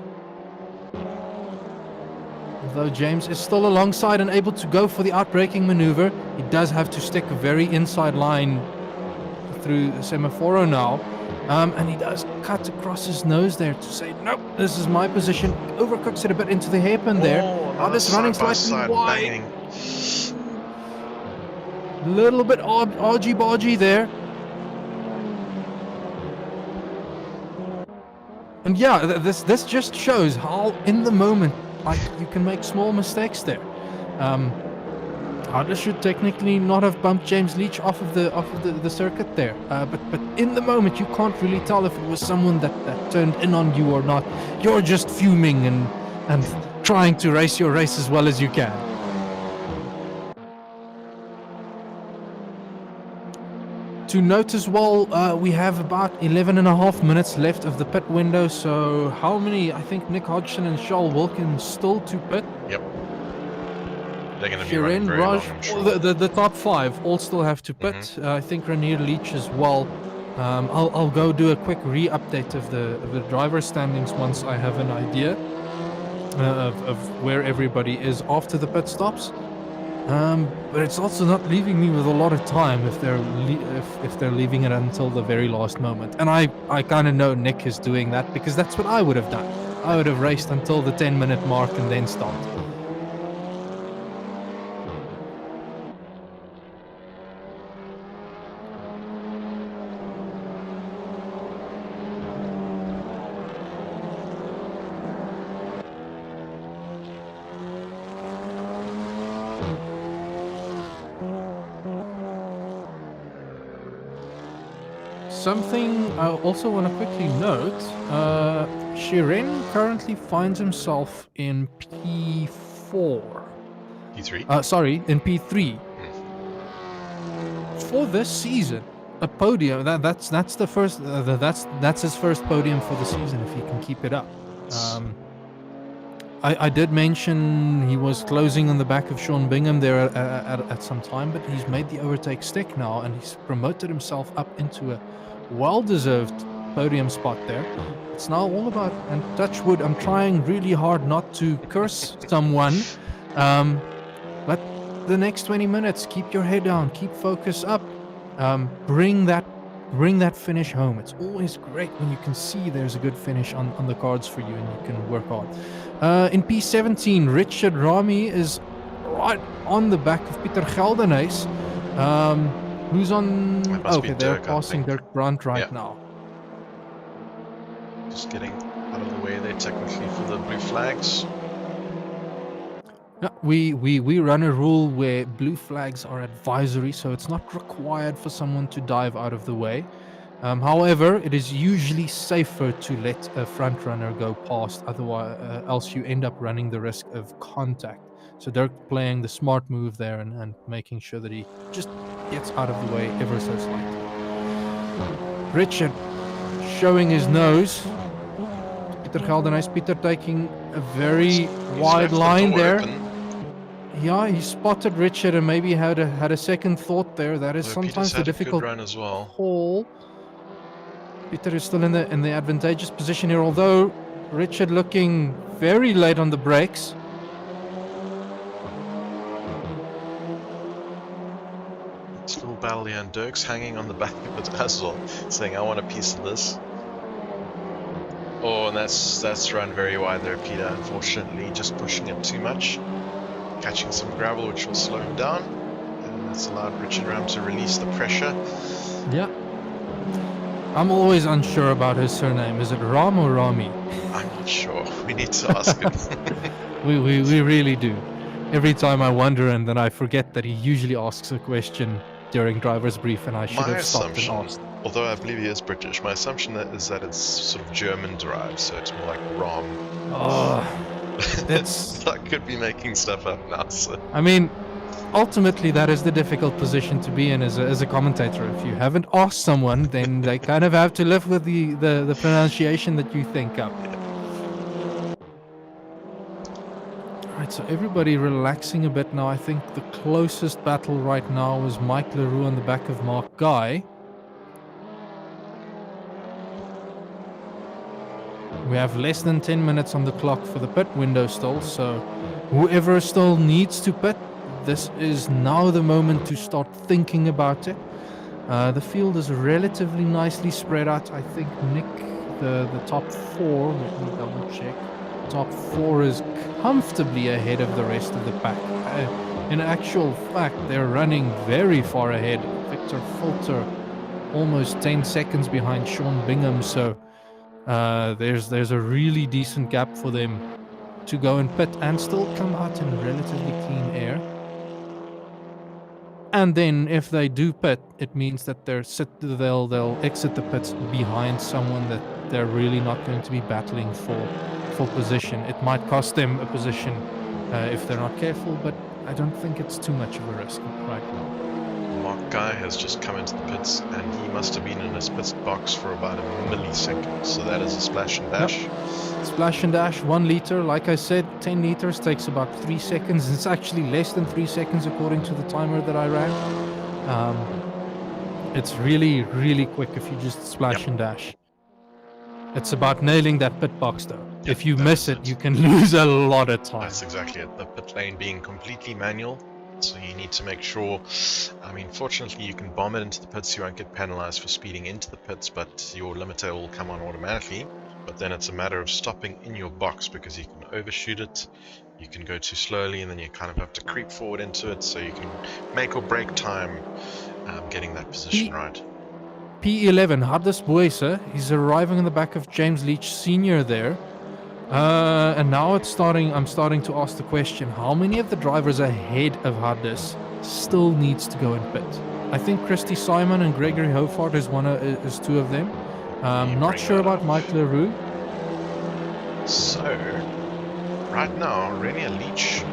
Although James is still alongside and able to go for the outbraking maneuver, he does have to stick a very inside line through Semaphoro now. And he does cut across his nose there to say, nope, this is my position. Overcooks it a bit into the hairpin there. Hardest running slightly wide. Little bit argy-bargy there. And yeah, this just shows how in the moment, like, you can make small mistakes there. Hardest should technically not have bumped James Leach off of the circuit there. But in the moment, you can't really tell if it was someone that turned in on you or not. You're just fuming and trying to race your race as well as you can. To note as well, we have about 11.5 minutes left of the pit window. So how many? I think Nick Hodgson and Charles Wilkins still to pit. Yep. They're going to be running very long, I'm sure. The top 5 all still have to pit. Mm-hmm. I think Rainier Leach as well. I'll go do a quick re-update of the driver standings once I have an idea of where everybody is after the pit stops. But it's also not leaving me with a lot of time if they're leaving it until the very last moment. And I kind of know Nick is doing that because that's what I would have done. I would have raced until the 10-minute mark and then stopped. Something I also want to quickly note, Shirin currently finds himself in P4. P3? Sorry, in P3. For this season, a podium, that's the first, that's his first podium for the season if he can keep it up. I did mention he was closing on the back of Sean Bingham there at some time, but he's made the overtake stick now and he's promoted himself up into a well-deserved podium spot there. It's now all about, and touch wood, I'm trying really hard not to curse someone, but the next 20 minutes, keep your head down, keep focus up, bring that finish home. It's always great when you can see there's a good finish on the cards for you and you can work hard. In P17, Richard Rami is right on the back of Pieter Geldenhuys. Who's on? Okay, they're passing Dirk Brandt right now. Just getting out of the way there technically for the blue flags. Yeah, we run a rule where blue flags are advisory, so it's not required for someone to dive out of the way. However, it is usually safer to let a front runner go past, otherwise, else you end up running the risk of contact. So they're playing the smart move there and making sure that he just gets out of the way ever so slightly. Richard showing his nose. Pieter Geldenhuys. Pieter taking a very He's wide left the line door there. open. Yeah, he spotted Richard and maybe had a second thought there. That is Although sometimes Peter's the had a good difficult run as well. call. Peter is still in the advantageous position here, although Richard looking very late on the brakes. It's little battle here, and Dirk's hanging on the back of it as well, saying, I want a piece of this. Oh, and that's run very wide there, Peter, unfortunately, just pushing it too much. Catching some gravel, which will slow him down. And that's allowed Richard Ram to release the pressure. Yeah. I'm always unsure about his surname. Is it Ram or Rami? I'm not sure. We need to ask him. We really do. Every time I wonder, and then I forget that he usually asks a question during driver's brief, and I should My have stopped and assumption, asked. although I believe he is British, my assumption is that it's sort of German derived, so it's more like Rom. Oh, that's... I could be making stuff up now, so. I mean, ultimately, that is the difficult position to be in as a commentator. If you haven't asked someone, then they kind of have to live with the pronunciation that you think up. Right, so everybody relaxing a bit now. I think the closest battle right now is Mike Leroux on the back of Mark Guy. We have less than 10 minutes on the clock for the pit window still, so whoever still needs to pit, this is now the moment to start thinking about it. The field is relatively nicely spread out. I think Nick, the top four, let me double check. Top four is comfortably ahead of the rest of the pack. In actual fact, they're running very far ahead. Victor Fulter almost 10 seconds behind Sean Bingham, so there's a really decent gap for them to go and pit and still come out in relatively clean air. And then if they do pit, it means that they'll exit the pits behind someone that they're really not going to be battling for position. It might cost them a position if they're not careful, but I don't think it's too much of a risk right now. Mark Guy has just come into the pits, and he must have been in his pit box for about a millisecond, so that is a splash and dash. Yep. Splash and dash, 1 liter. Like I said, 10 liters takes about 3 seconds. It's actually less than 3 seconds according to the timer that I ran. It's really, really quick if you just splash and dash. It's about nailing that pit box though. Yep, if you miss it, you can lose a lot of time. That's exactly it. The pit lane being completely manual, so you need to make sure, I mean, fortunately you can bomb it into the pits, you won't get penalized for speeding into the pits, but your limiter will come on automatically. But then it's a matter of stopping in your box, because you can overshoot it, you can go too slowly, and then you kind of have to creep forward into it, so you can make or break time getting that position right. P11, Hardus Boyse, he's arriving on the back of James Leach Sr. there. And now I'm starting to ask the question, how many of the drivers ahead of Hardus still needs to go and pit? I think Christy Simon and Gregory Hofart is two of them. Not sure about Mike Leroux. So, right now, Renier Leach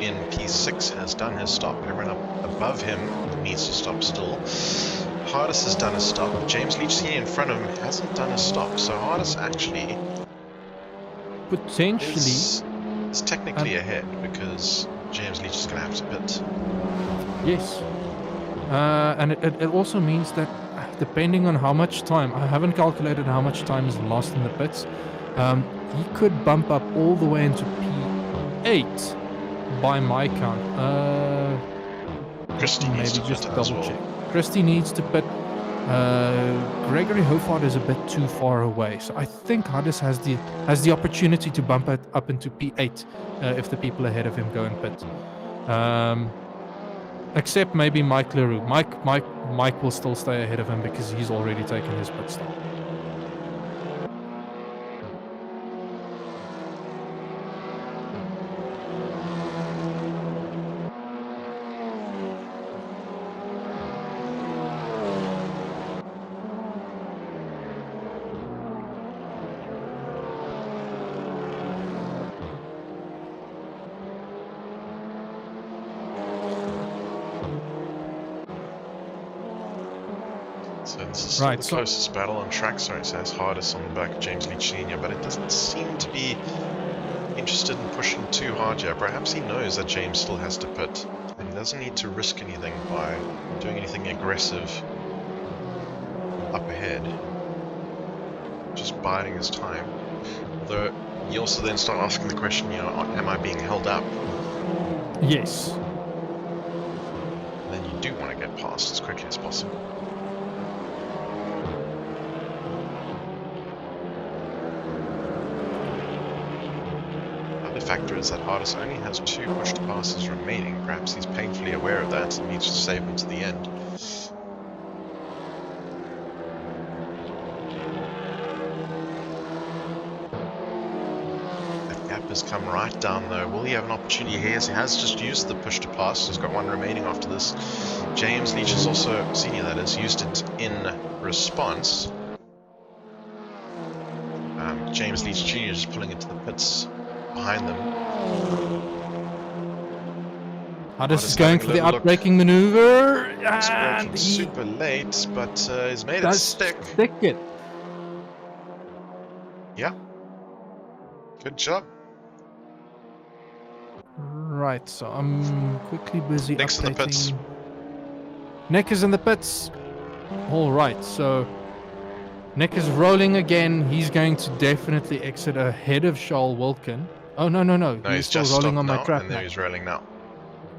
in P6 has done his stop. Everyone up above him needs to stop still. Hardus has done a stop. James Leach Sr. in front of him hasn't done a stop. So Hardus actually potentially is technically ahead, because James Leach is going to have to pit. Yes. And it also means that depending on how much time, I haven't calculated how much time is lost in the pits, he could bump up all the way into P8 by my count. Christy needs to just pit double as well. check. Christy needs to pit. Gregory Hofart is a bit too far away, so I think Hardus has the opportunity to bump it up into P8 if the people ahead of him go and pit. Except maybe Mike Leroux. Mike will still stay ahead of him because he's already taken his pit stop. This is still Right, the so- closest battle on track, sorry, it says hardest on the back of James Leach Sr., but it doesn't seem to be interested in pushing too hard here. Perhaps he knows that James still has to pit, and he doesn't need to risk anything by doing anything aggressive up ahead. Just biding his time. Although, you also then start asking the question, you know, am I being held up? Yes. And then you do want to get past as quickly as possible. The factor is that Hardest only has 2 pushed passes remaining. Perhaps he's painfully aware of that and needs to save them to the end. That gap has come right down though. Will he have an opportunity here? He has just used the push to pass. He's got 1 remaining after this. James Leach has also, senior that is, used it in response. James Leach Jr. is pulling into the pits behind them. Hardest is going for the outbraking maneuver, He's and braking he super late, but he's made it does stick. stick it. Yeah. Good job. Right, so I'm quickly busy Nick's in the pits. updating. Nick is in the pits. All right, so Nick is rolling again. He's going to definitely exit ahead of Charles Wilkin. Oh, no. No, He's he's still just rolling stopped on my now, track and then map. he's rolling now.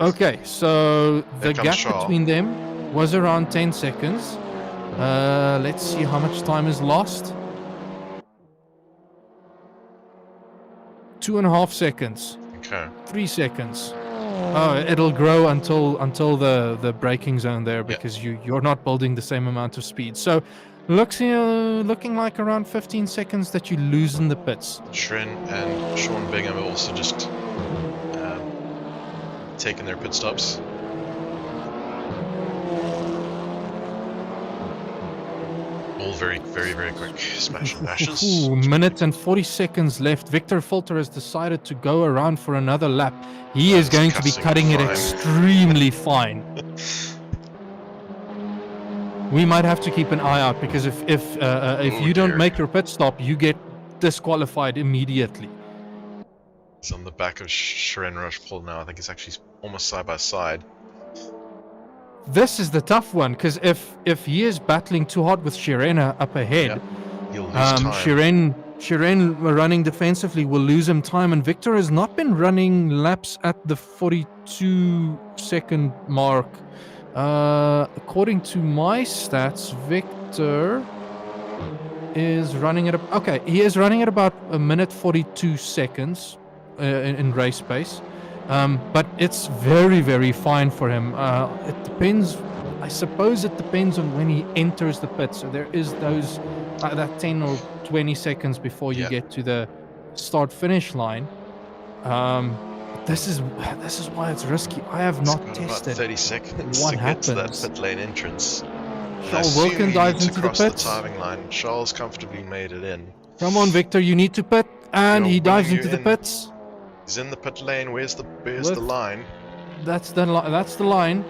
Okay, so the Here comes gap Charles. between them was around 10 seconds. Let's see how much time is lost. 2.5 seconds. Okay. 3 seconds. Oh, it'll grow until the braking zone there because you're not building the same amount of speed. So looking like around 15 seconds that you lose in the pits. Shren and Sean Bingham have also just taken their pit stops. All very, very, very quick smash and dashes. Ooh, minute and 40 seconds left. Victor Fulter has decided to go around for another lap. He is going to be cutting it extremely fine. We might have to keep an eye out because if you don't make your pit stop, you get disqualified immediately. He's on the back of Shren Rushpool now. I think it's actually almost side by side. This is the tough one because if he is battling too hard with Shirena up ahead, You'll lose time. Shiren running defensively will lose him time, and Victor has not been running laps at the 42-second mark. According to my stats, Victor is running at he is running at about 1 minute 42 seconds in race pace. But it's very, very fine for him. It depends. I suppose it depends on when he enters the pit. So there is those that 10 or 20 seconds before you get to the start-finish line. This is why it's risky. I have not tested about 30 seconds what to happens. get to that pit lane entrance. Charles Wilkin dives into the across the pits. timing line. Charles comfortably made it in. Come on, Victor, you need to pit, and You're he dives winning into you the in. pits. He's in the pit lane. Where's the With- line? That's the line.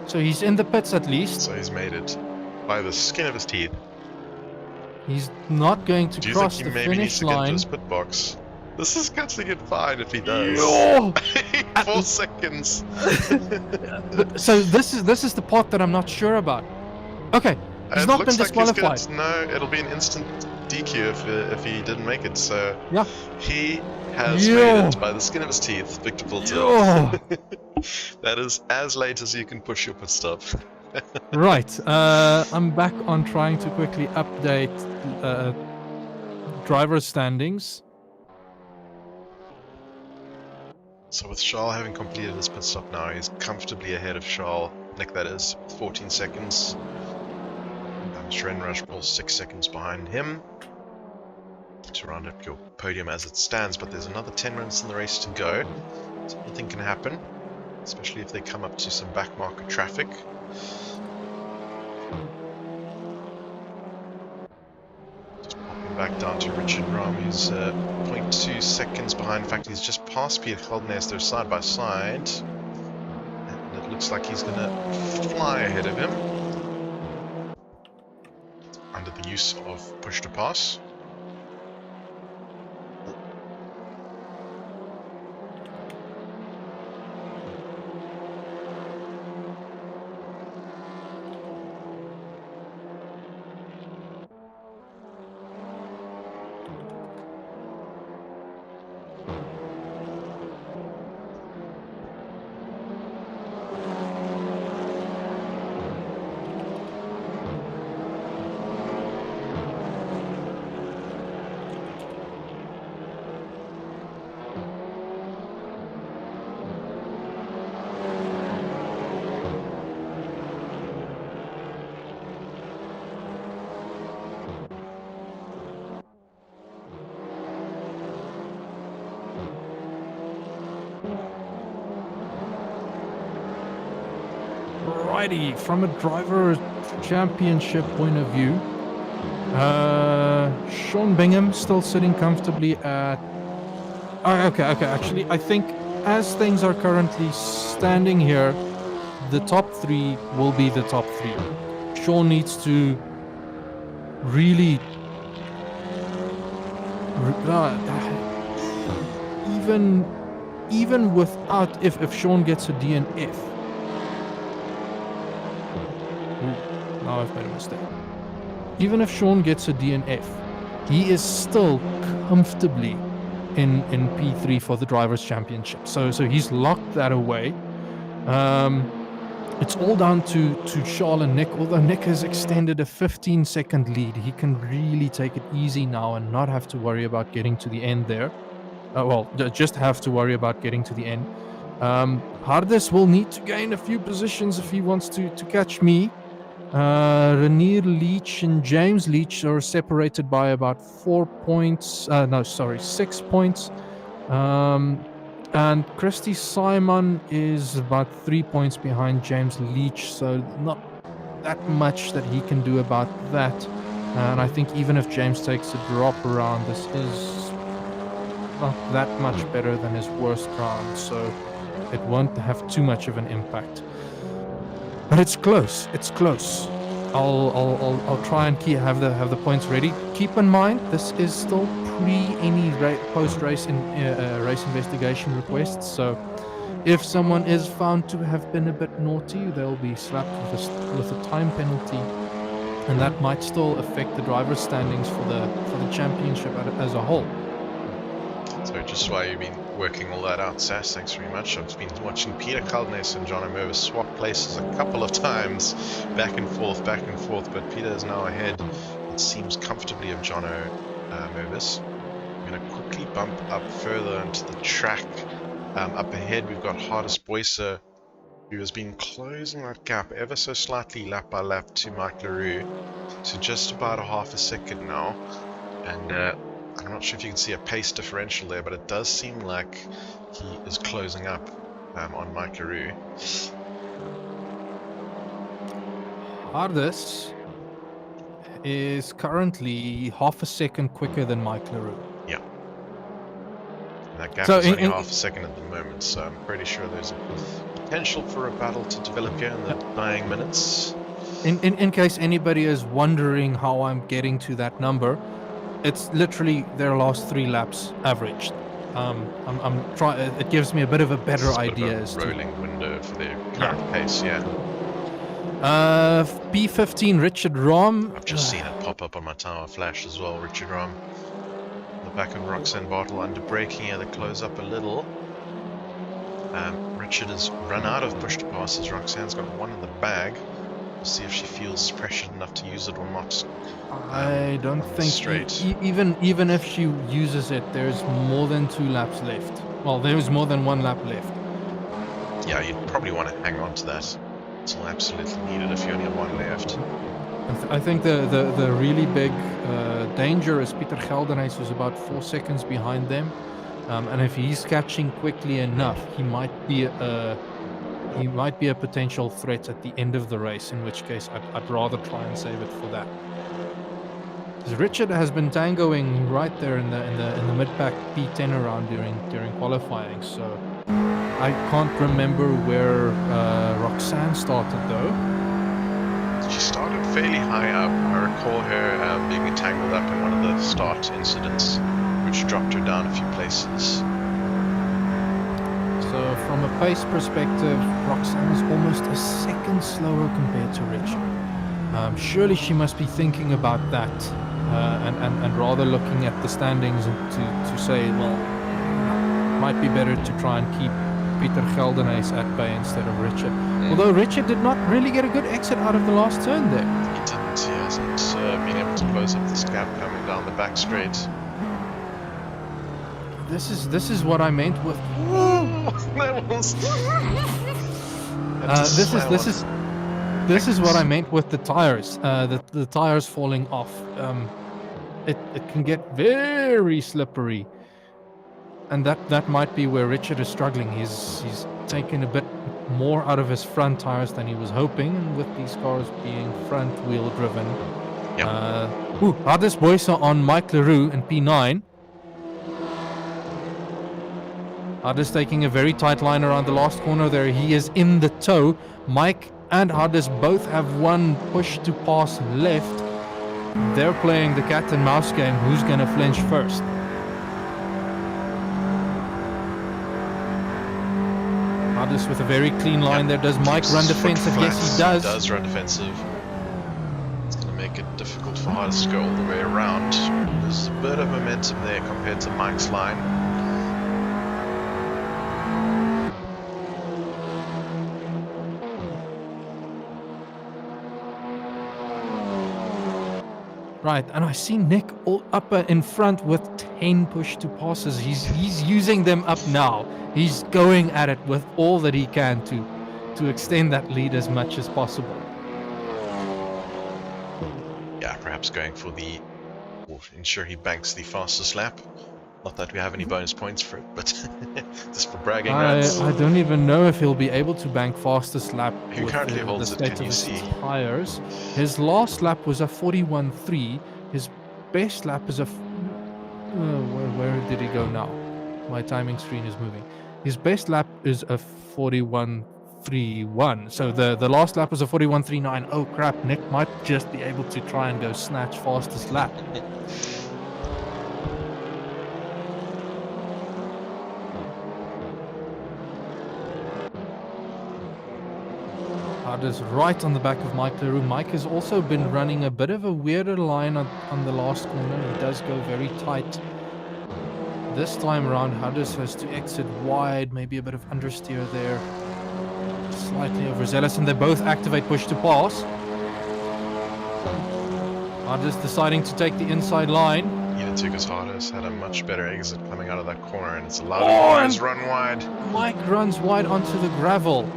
So he's in the pits at least. So he's made it by the skin of his teeth. He's not going to Do you cross think the he maybe needs finish to get into line. his pit box? This is cutting it fine if he does. Yo! 4 seconds. So this is the part that I'm not sure about. Okay, he's It not been looks like he's disqualified. no, it'll be an instant DQ if he didn't make it. So Yeah. he has Yo. made it by the skin of his teeth, Victor Fulton. Yo. That is as late as you can push your pit stop. Right, I'm back on trying to quickly update driver standings. So with Charles having completed his pit stop now, he's comfortably ahead of Charles, Nick that is, with 14 seconds. Shren Rushpool 6 seconds behind him to round up your podium as it stands, but there's another 10 minutes in the race to go. So anything can happen, especially if they come up to some back market traffic. Just popping back down to Richard Rahm, who's 0.2 seconds behind. In fact, he's just passed Pierre Goldeness. They're side by side, and it looks like he's going to fly ahead of him. the use of push to pass. Alrighty, from a driver championship point of view, Sean Bingham still sitting comfortably at... okay, actually, I think as things are currently standing here, the top 3 will be the top 3. Sean needs to really... even without... If Sean gets a DNF... Now I've made a mistake. Even if Sean gets a DNF, he is still comfortably in P3 for the Drivers' Championship. So he's locked that away. It's all down to Charles and Nick. Although Nick has extended a 15-second lead, he can really take it easy now and not have to worry about getting to the end there. Just have to worry about getting to the end. Hardes will need to gain a few positions if he wants to catch me. Renier Leach and James Leach are separated by about 6 points. And Christy Simon is about 3 points behind James Leach, so not that much that he can do about that. And I think even if James takes a drop around, this is not that much better than his worst round, so it won't have too much of an impact. But it's close. It's close. I'll try and have the points ready. Keep in mind, this is still pre any post-race race investigation requests. So, if someone is found to have been a bit naughty, they'll be slapped with a time penalty, and that might still affect the driver's standings for the championship as a whole. So just while you've been working all that out, Sass, thanks very much. I've been watching Peter Caldenes and John Mervis swap places a couple of times, back and forth, but Peter is now ahead, it seems, comfortably of John Mervis. I'm going to quickly bump up further into the track. Up ahead we've got Hardis Boyser, who has been closing that gap ever so slightly lap by lap to Mike LaRue, to just about a half a second now. And I'm not sure if you can see a pace differential there, but it does seem like he is closing up on Mike LaRue. Hardis is currently half a second quicker than Mike LaRue. Yeah. And that gap So is only half a second at the moment, so I'm pretty sure there's a potential for a battle to develop here in the dying minutes. In case anybody is wondering how I'm getting to that number, it's literally their last 3 laps averaged. I'm trying. It gives me a bit of a better idea as to rolling window for their current pace. Yeah. P15 Richard Rom. I've just seen it pop up on my tower flash as well. Richard Rom, the back of Roxanne Bartle under braking here. They close up a little. Richard has run out of push to passes. Roxanne's got one in the bag. We'll see if she feels pressured enough to use it or not. I don't think straight. Even if she uses it, there's more than 2 laps left. Well, there's more than 1 lap left. Yeah, you'd probably want to hang on to that. It's absolutely needed if you only have 1 left. I think the really big danger is Peter Geldenhuis, who's about 4 seconds behind them. And if he's catching quickly enough, he might be a potential threat at the end of the race, in which case I'd rather try and save it for that. Because Richard has been tangoing right there in the mid-pack P10 around during qualifying, so I can't remember where Roxanne started though. She started fairly high up. I recall her being entangled up in one of the start incidents, which dropped her down a few places. So from a pace perspective, Roxanne is almost a second slower compared to Rich. Surely she must be thinking about that, and rather looking at the standings to say, well, might be better to try and keep Peter Geldenhuys at bay instead of Richard. Although Richard did not really get a good exit out of the last turn there. He didn't. He hasn't been able to close up this gap coming down the back straight. This is what I meant with. That was. This is what I meant with the tires. The tires falling off. It can get very slippery, and that might be where Richard is struggling. He's taken a bit more out of his front tires than he was hoping, and with these cars being front wheel driven. Hardest Boysa on Mike Leroux in P9. Hardest taking a very tight line around the last corner there. He is in the toe. Mike and Hardest both have one push to pass left. They're playing the cat and mouse game. Who's going to flinch first? Hardest with a very clean line there. Does Mike run defensive? Yes, he does. He does run defensive. It's going to make it difficult for Hardest to go all the way around. There's a bit of momentum there compared to Mike's line. Right, and I see Nick all up in front with 10 push to passes. He's using them up now. He's going at it with all that he can to extend that lead as much as possible. Yeah, perhaps going for ensure he banks the fastest lap. Not that we have any bonus points for it, but just for bragging rights. I don't even know if he'll be able to bank fastest lap. Who currently holds it? Can you see? Tires. His last lap was a 41.3. His best lap is a. Where did he go now? My timing screen is moving. His best lap is a 41.31. So the last lap was a 41.39. Oh crap! Nick might just be able to try and go snatch fastest lap. Is right on the back of Mike Leroux. Mike has also been running a bit of a weirder line on the last corner. He does go very tight. This time around, Hardest has to exit wide, maybe a bit of understeer there. Slightly overzealous, and they both activate push to pass. Hardest deciding to take the inside line. Needed to because Hardest had a much better exit coming out of that corner, and it's allowed him to run wide. Mike runs wide onto the gravel.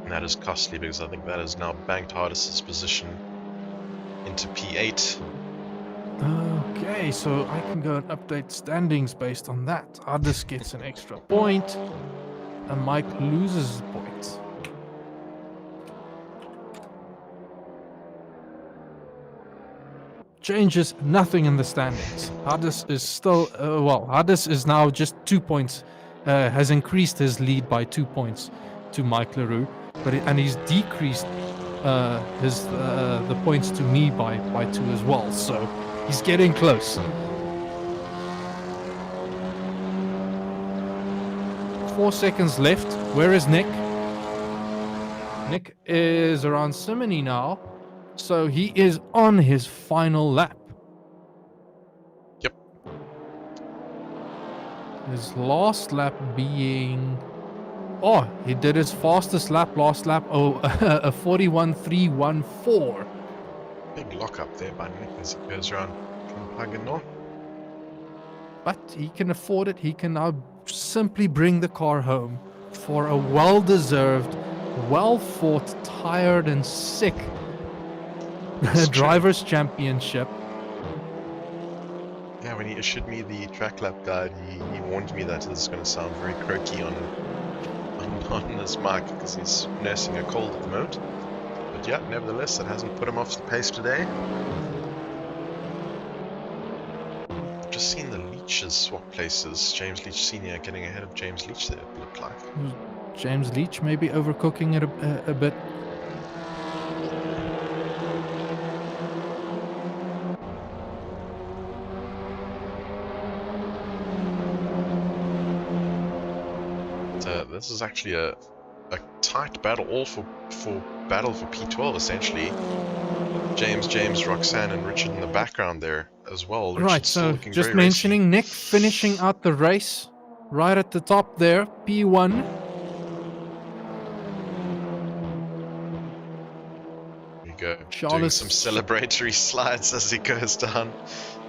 And that is costly because I think that has now banked Hardest's position into P8. Okay, so I can go and update standings based on that. Hardest gets an extra point, and Mike loses a point. Changes nothing in the standings. Hardest is still, Hardest is now just 2 points, has increased his lead by 2 points to Mike Leroux. And he's decreased the points to me by 2 as well, so he's getting close. 4 seconds left. Where is Nick? Nick is around Simony now, so he is on his final lap. Yep. His last lap being... Oh, he did his fastest lap last lap. Oh, a 41.314. Big lock up there by Nick as he goes around from Pagano. But he can afford it. He can now simply bring the car home for a well-deserved, well-fought, tired and sick Drivers' Championship. Yeah, when he issued me the track lap guide, he warned me that this is going to sound very croaky on his mic because he's nursing a cold at the moment. But yeah, nevertheless, that hasn't put him off the pace today. Just seen the Leaches swap places. James Leach Sr. getting ahead of James Leach there, it looked like. James Leach maybe overcooking it a bit. This is actually a tight battle, all for battle for P12 essentially. James, Roxanne, and Richard in the background there as well. Right, Richard's still so looking just very mentioning Nick finishing out the race right at the top there, P1. There you go. Doing Charles- some celebratory slides as he goes down.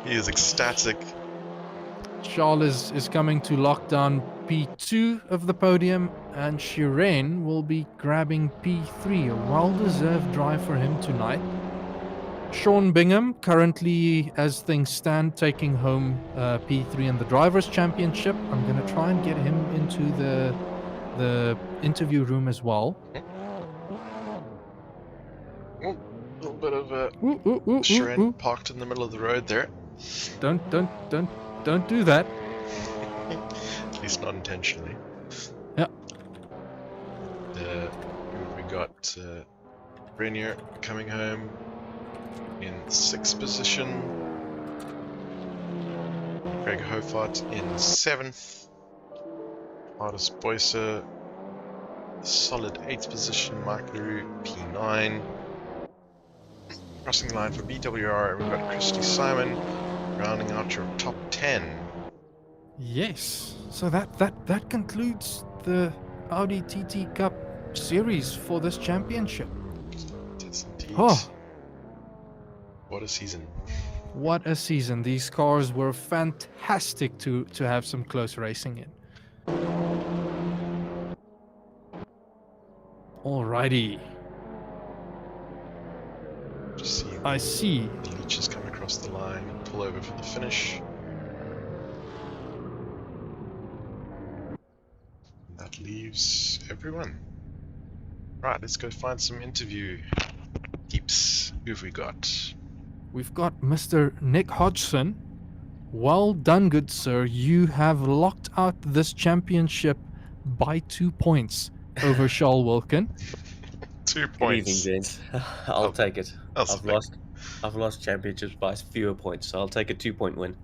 He is ecstatic. Charles is coming to lock down P2 of the podium, and Shireen will be grabbing P3. A well-deserved drive for him tonight. Sean Bingham, currently, as things stand, taking home P3 in the Drivers' Championship. I'm going to try and get him into the interview room as well. A little bit of Ooh, Shireen parked in the middle of the road there. Don't do that. At least not intentionally. Yeah. We got Brenier coming home in 6th position. Greg Hofart in 7th. Artis Boyser, solid 8th position. Mike LaRue, P9. Crossing the line for BWR, we've got Christy Simon rounding out your top 10. Yes. So that concludes the Audi TT Cup series for this championship. Yes, indeed. Oh, What a season. what a season. These cars were fantastic to have some close racing in. Alrighty. Just see I see. the leeches come across the line and pull over for the finish. And that leaves everyone. Right, let's go find some interview peeps. Who have we got? We've got Mr. Nick Hodgson. Well done, good sir. You have locked out this championship by 2 points over Charles Wilkin. 2 Good points. evening, gents. I'll take it. I'll I've lost championships by fewer points, so I'll take a 2-point win.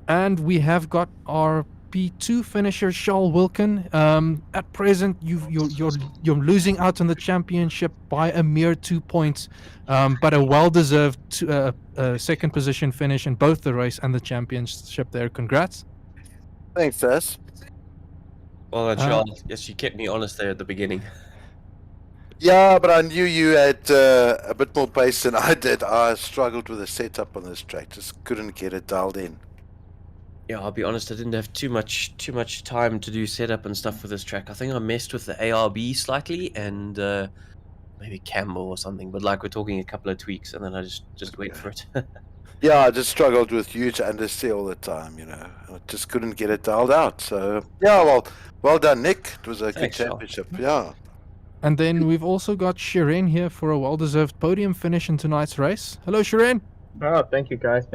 And we have got our P2 finisher, Charles Wilkin. At present, you're losing out on the championship by a mere 2 points, but a well-deserved second position finish in both the race and the championship there. Congrats. Thanks, Tess. Well done, Charles. Yes, you kept me honest there at the beginning. Yeah, but I knew you had a bit more pace than I did. I struggled with the setup on this track. Just couldn't get it dialed in. Yeah, I'll be honest, I didn't have too much time to do setup and stuff for this track. I think I messed with the ARB slightly and maybe Campbell or something, but like we're talking a couple of tweaks and then I just wait for it. Yeah, I just struggled with huge understeer all the time, you know. I just couldn't get it dialed out. So, yeah, well done, Nick. It was a good Thanks, Charles. championship. Yeah. And then we've also got Shireen here for a well-deserved podium finish in tonight's race. Hello, Shireen. Oh, thank you guys.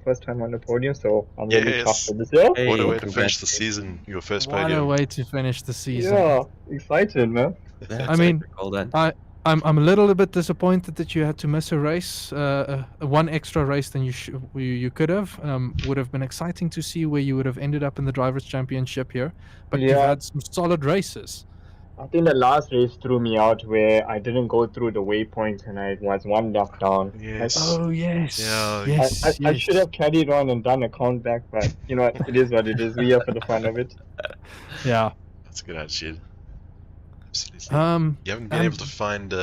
First time on the podium, so I'm really Yes. tough for this year. Hey, What a way to congrats. finish the season. Your first What a podium. way to finish the season. Yeah, excited, man. That's I mean, epic. Well done. I'm a little bit disappointed that you had to miss a race, one extra race than you could have. Would have been exciting to see where you would have ended up in the Drivers' Championship here, but you've Yeah. had some solid races. I think the last race threw me out where I didn't go through the waypoint and I was one lap down. Yes. Oh yes, Yeah, yes, I should have carried on and done a count back, but you know what, it is what it is. We are for the fun of it. Yeah. That's a good attitude. Absolutely. You haven't been and able to find.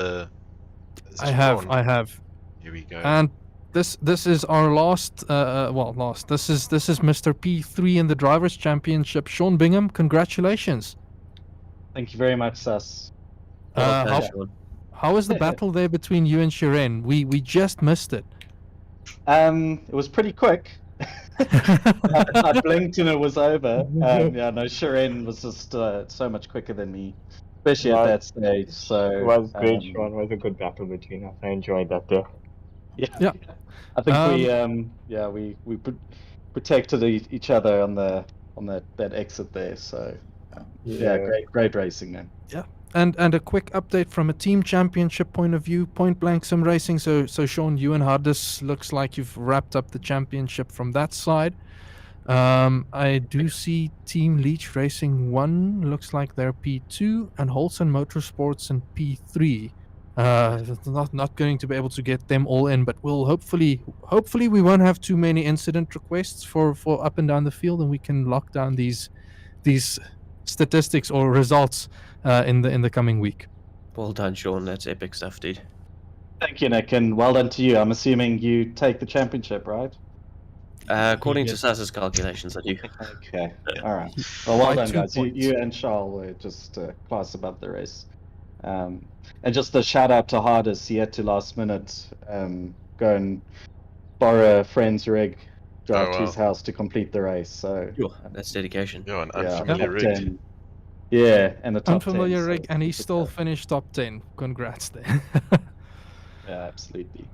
I have. Here we go. And this is our last. This is Mr. P3 in the Drivers' Championship. Sean Bingham, congratulations. Thank you very much, Sus. Well done, how- Sean. How was the battle there between you and Shireen? We just missed it. It was pretty quick. I blinked and it was over. Yeah, no, Shireen was just so much quicker than me, especially at that stage. So It was great, Sean. It was a good battle between us. I enjoyed that there. Yeah. I think we protected each other on that exit there. So yeah, great racing, man. And a quick update from a team championship point of view, point blank sim racing. So Sean, you and Hardis looks like you've wrapped up the championship from that side. I do see Team Leech Racing 1 looks like they're P2, and Holson Motorsports in P3. Not going to be able to get them all in, but we'll hopefully we won't have too many incident requests for up and down the field, and we can lock down these statistics or results in the coming week. Well done, Sean. That's epic stuff, dude. Thank you, Nick, and well done to you. I'm assuming you take the championship, right? According to Sas's calculations, I do. Okay. All right. Well, well By done, 2 guys. points. You and Charles were just class above the race. And just a shout out to Hardest. He had to last minute go and borrow a friend's rig, drive to his house to complete the race. So That's dedication. You're an yeah, unfamiliar top rig. 10. Yeah, and the top 10, Unfamiliar so rig, and he keep it still up. finished top 10. Congrats there. Yeah, absolutely.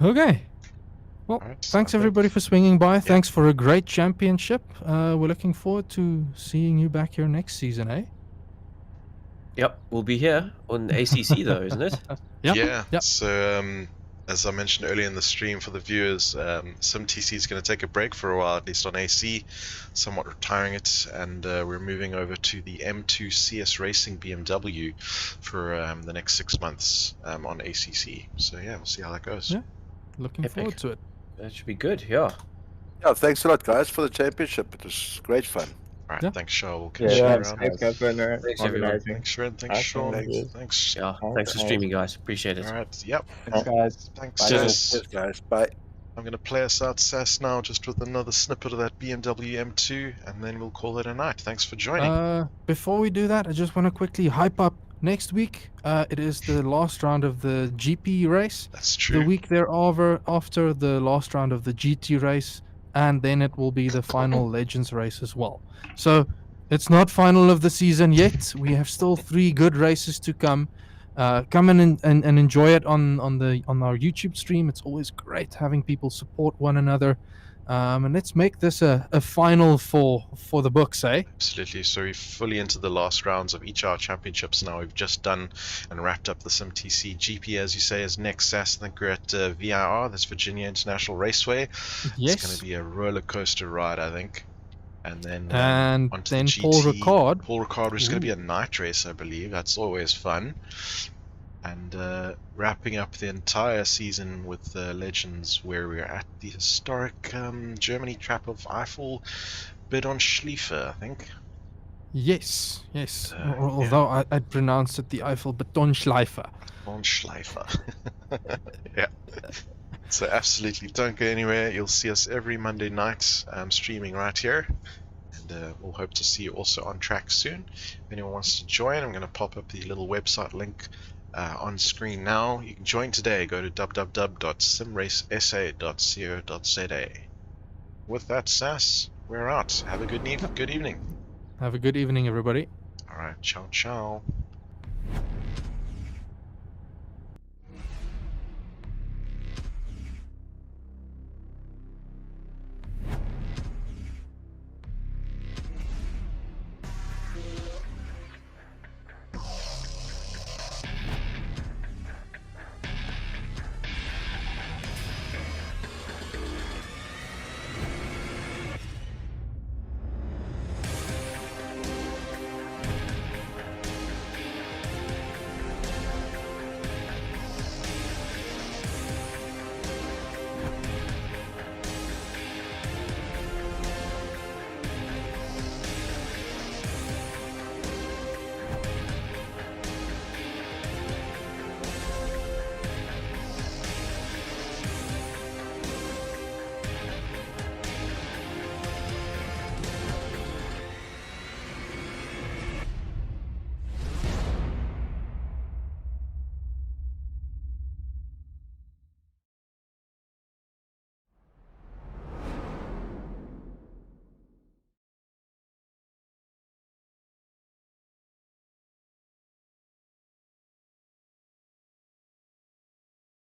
Okay. Well, Alright, thanks I think- everybody for swinging by. Thanks for a great championship. We're looking forward to seeing you back here next season, eh? Yep, we'll be here on ACC though, isn't it? Yep. Yeah. Yep. So, as I mentioned earlier in the stream for the viewers, simTC is going to take a break for a while, at least on AC, somewhat retiring it, and we're moving over to the M2 CS Racing BMW for the next 6 months on ACC. So yeah, we'll see how that goes. Yeah. Looking Epic. forward to it. That should be good, yeah. Yeah, thanks a lot, guys, for the championship. It was great fun. All right, Yeah. thanks, Shaw. We'll Yeah, catch you thanks, around. guys. Thanks, everyone. Thanks, Shred. Thanks, Awesome. Sean. Thanks. Thanks. Yeah, thanks for streaming, guys. Appreciate it. All right. Yep. Thanks, guys. Thanks, Bye. Sass. Cheers, guys. Bye. I'm going to play us out, Sass, now, just with another snippet of that BMW M2, and then we'll call it a night. Thanks for joining. Before we do that, I just want to quickly hype up next week. It is the last round of the GP race. That's true. The week thereafter, after the last round of the GT race, and then it will be the final Legends race as well. So it's not final of the season yet. We have still 3 good races to come. Come in and enjoy it on our YouTube stream. It's always great having people support one another. And let's make this a final for the books, eh? Absolutely. So we're fully into the last rounds of each of our championships now. We've just done and wrapped up the simTC GP, as you say, is next. Sass, I think we're at VIR, that's Virginia International Raceway. Yes. It's going to be a roller coaster ride, I think. And then And onto then the GT. Paul Ricard. Paul Ricard, which is going to be a night race, I believe. That's always fun. And wrapping up the entire season with Legends, where we're at the historic Germany Trap of Eiffel, Betonschleife, I think. Yes. Although I'd pronounce it the Eiffel Betonschleife. Betonschleife. Yeah. So absolutely don't go anywhere. You'll see us every Monday night streaming right here. And we'll hope to see you also on track soon. If anyone wants to join, I'm going to pop up the little website link on screen now. You can join today. Go to www.simracesa.co.za. With that, Sass, we're out. Have a good evening. Have a good evening, everybody. All right, ciao, ciao.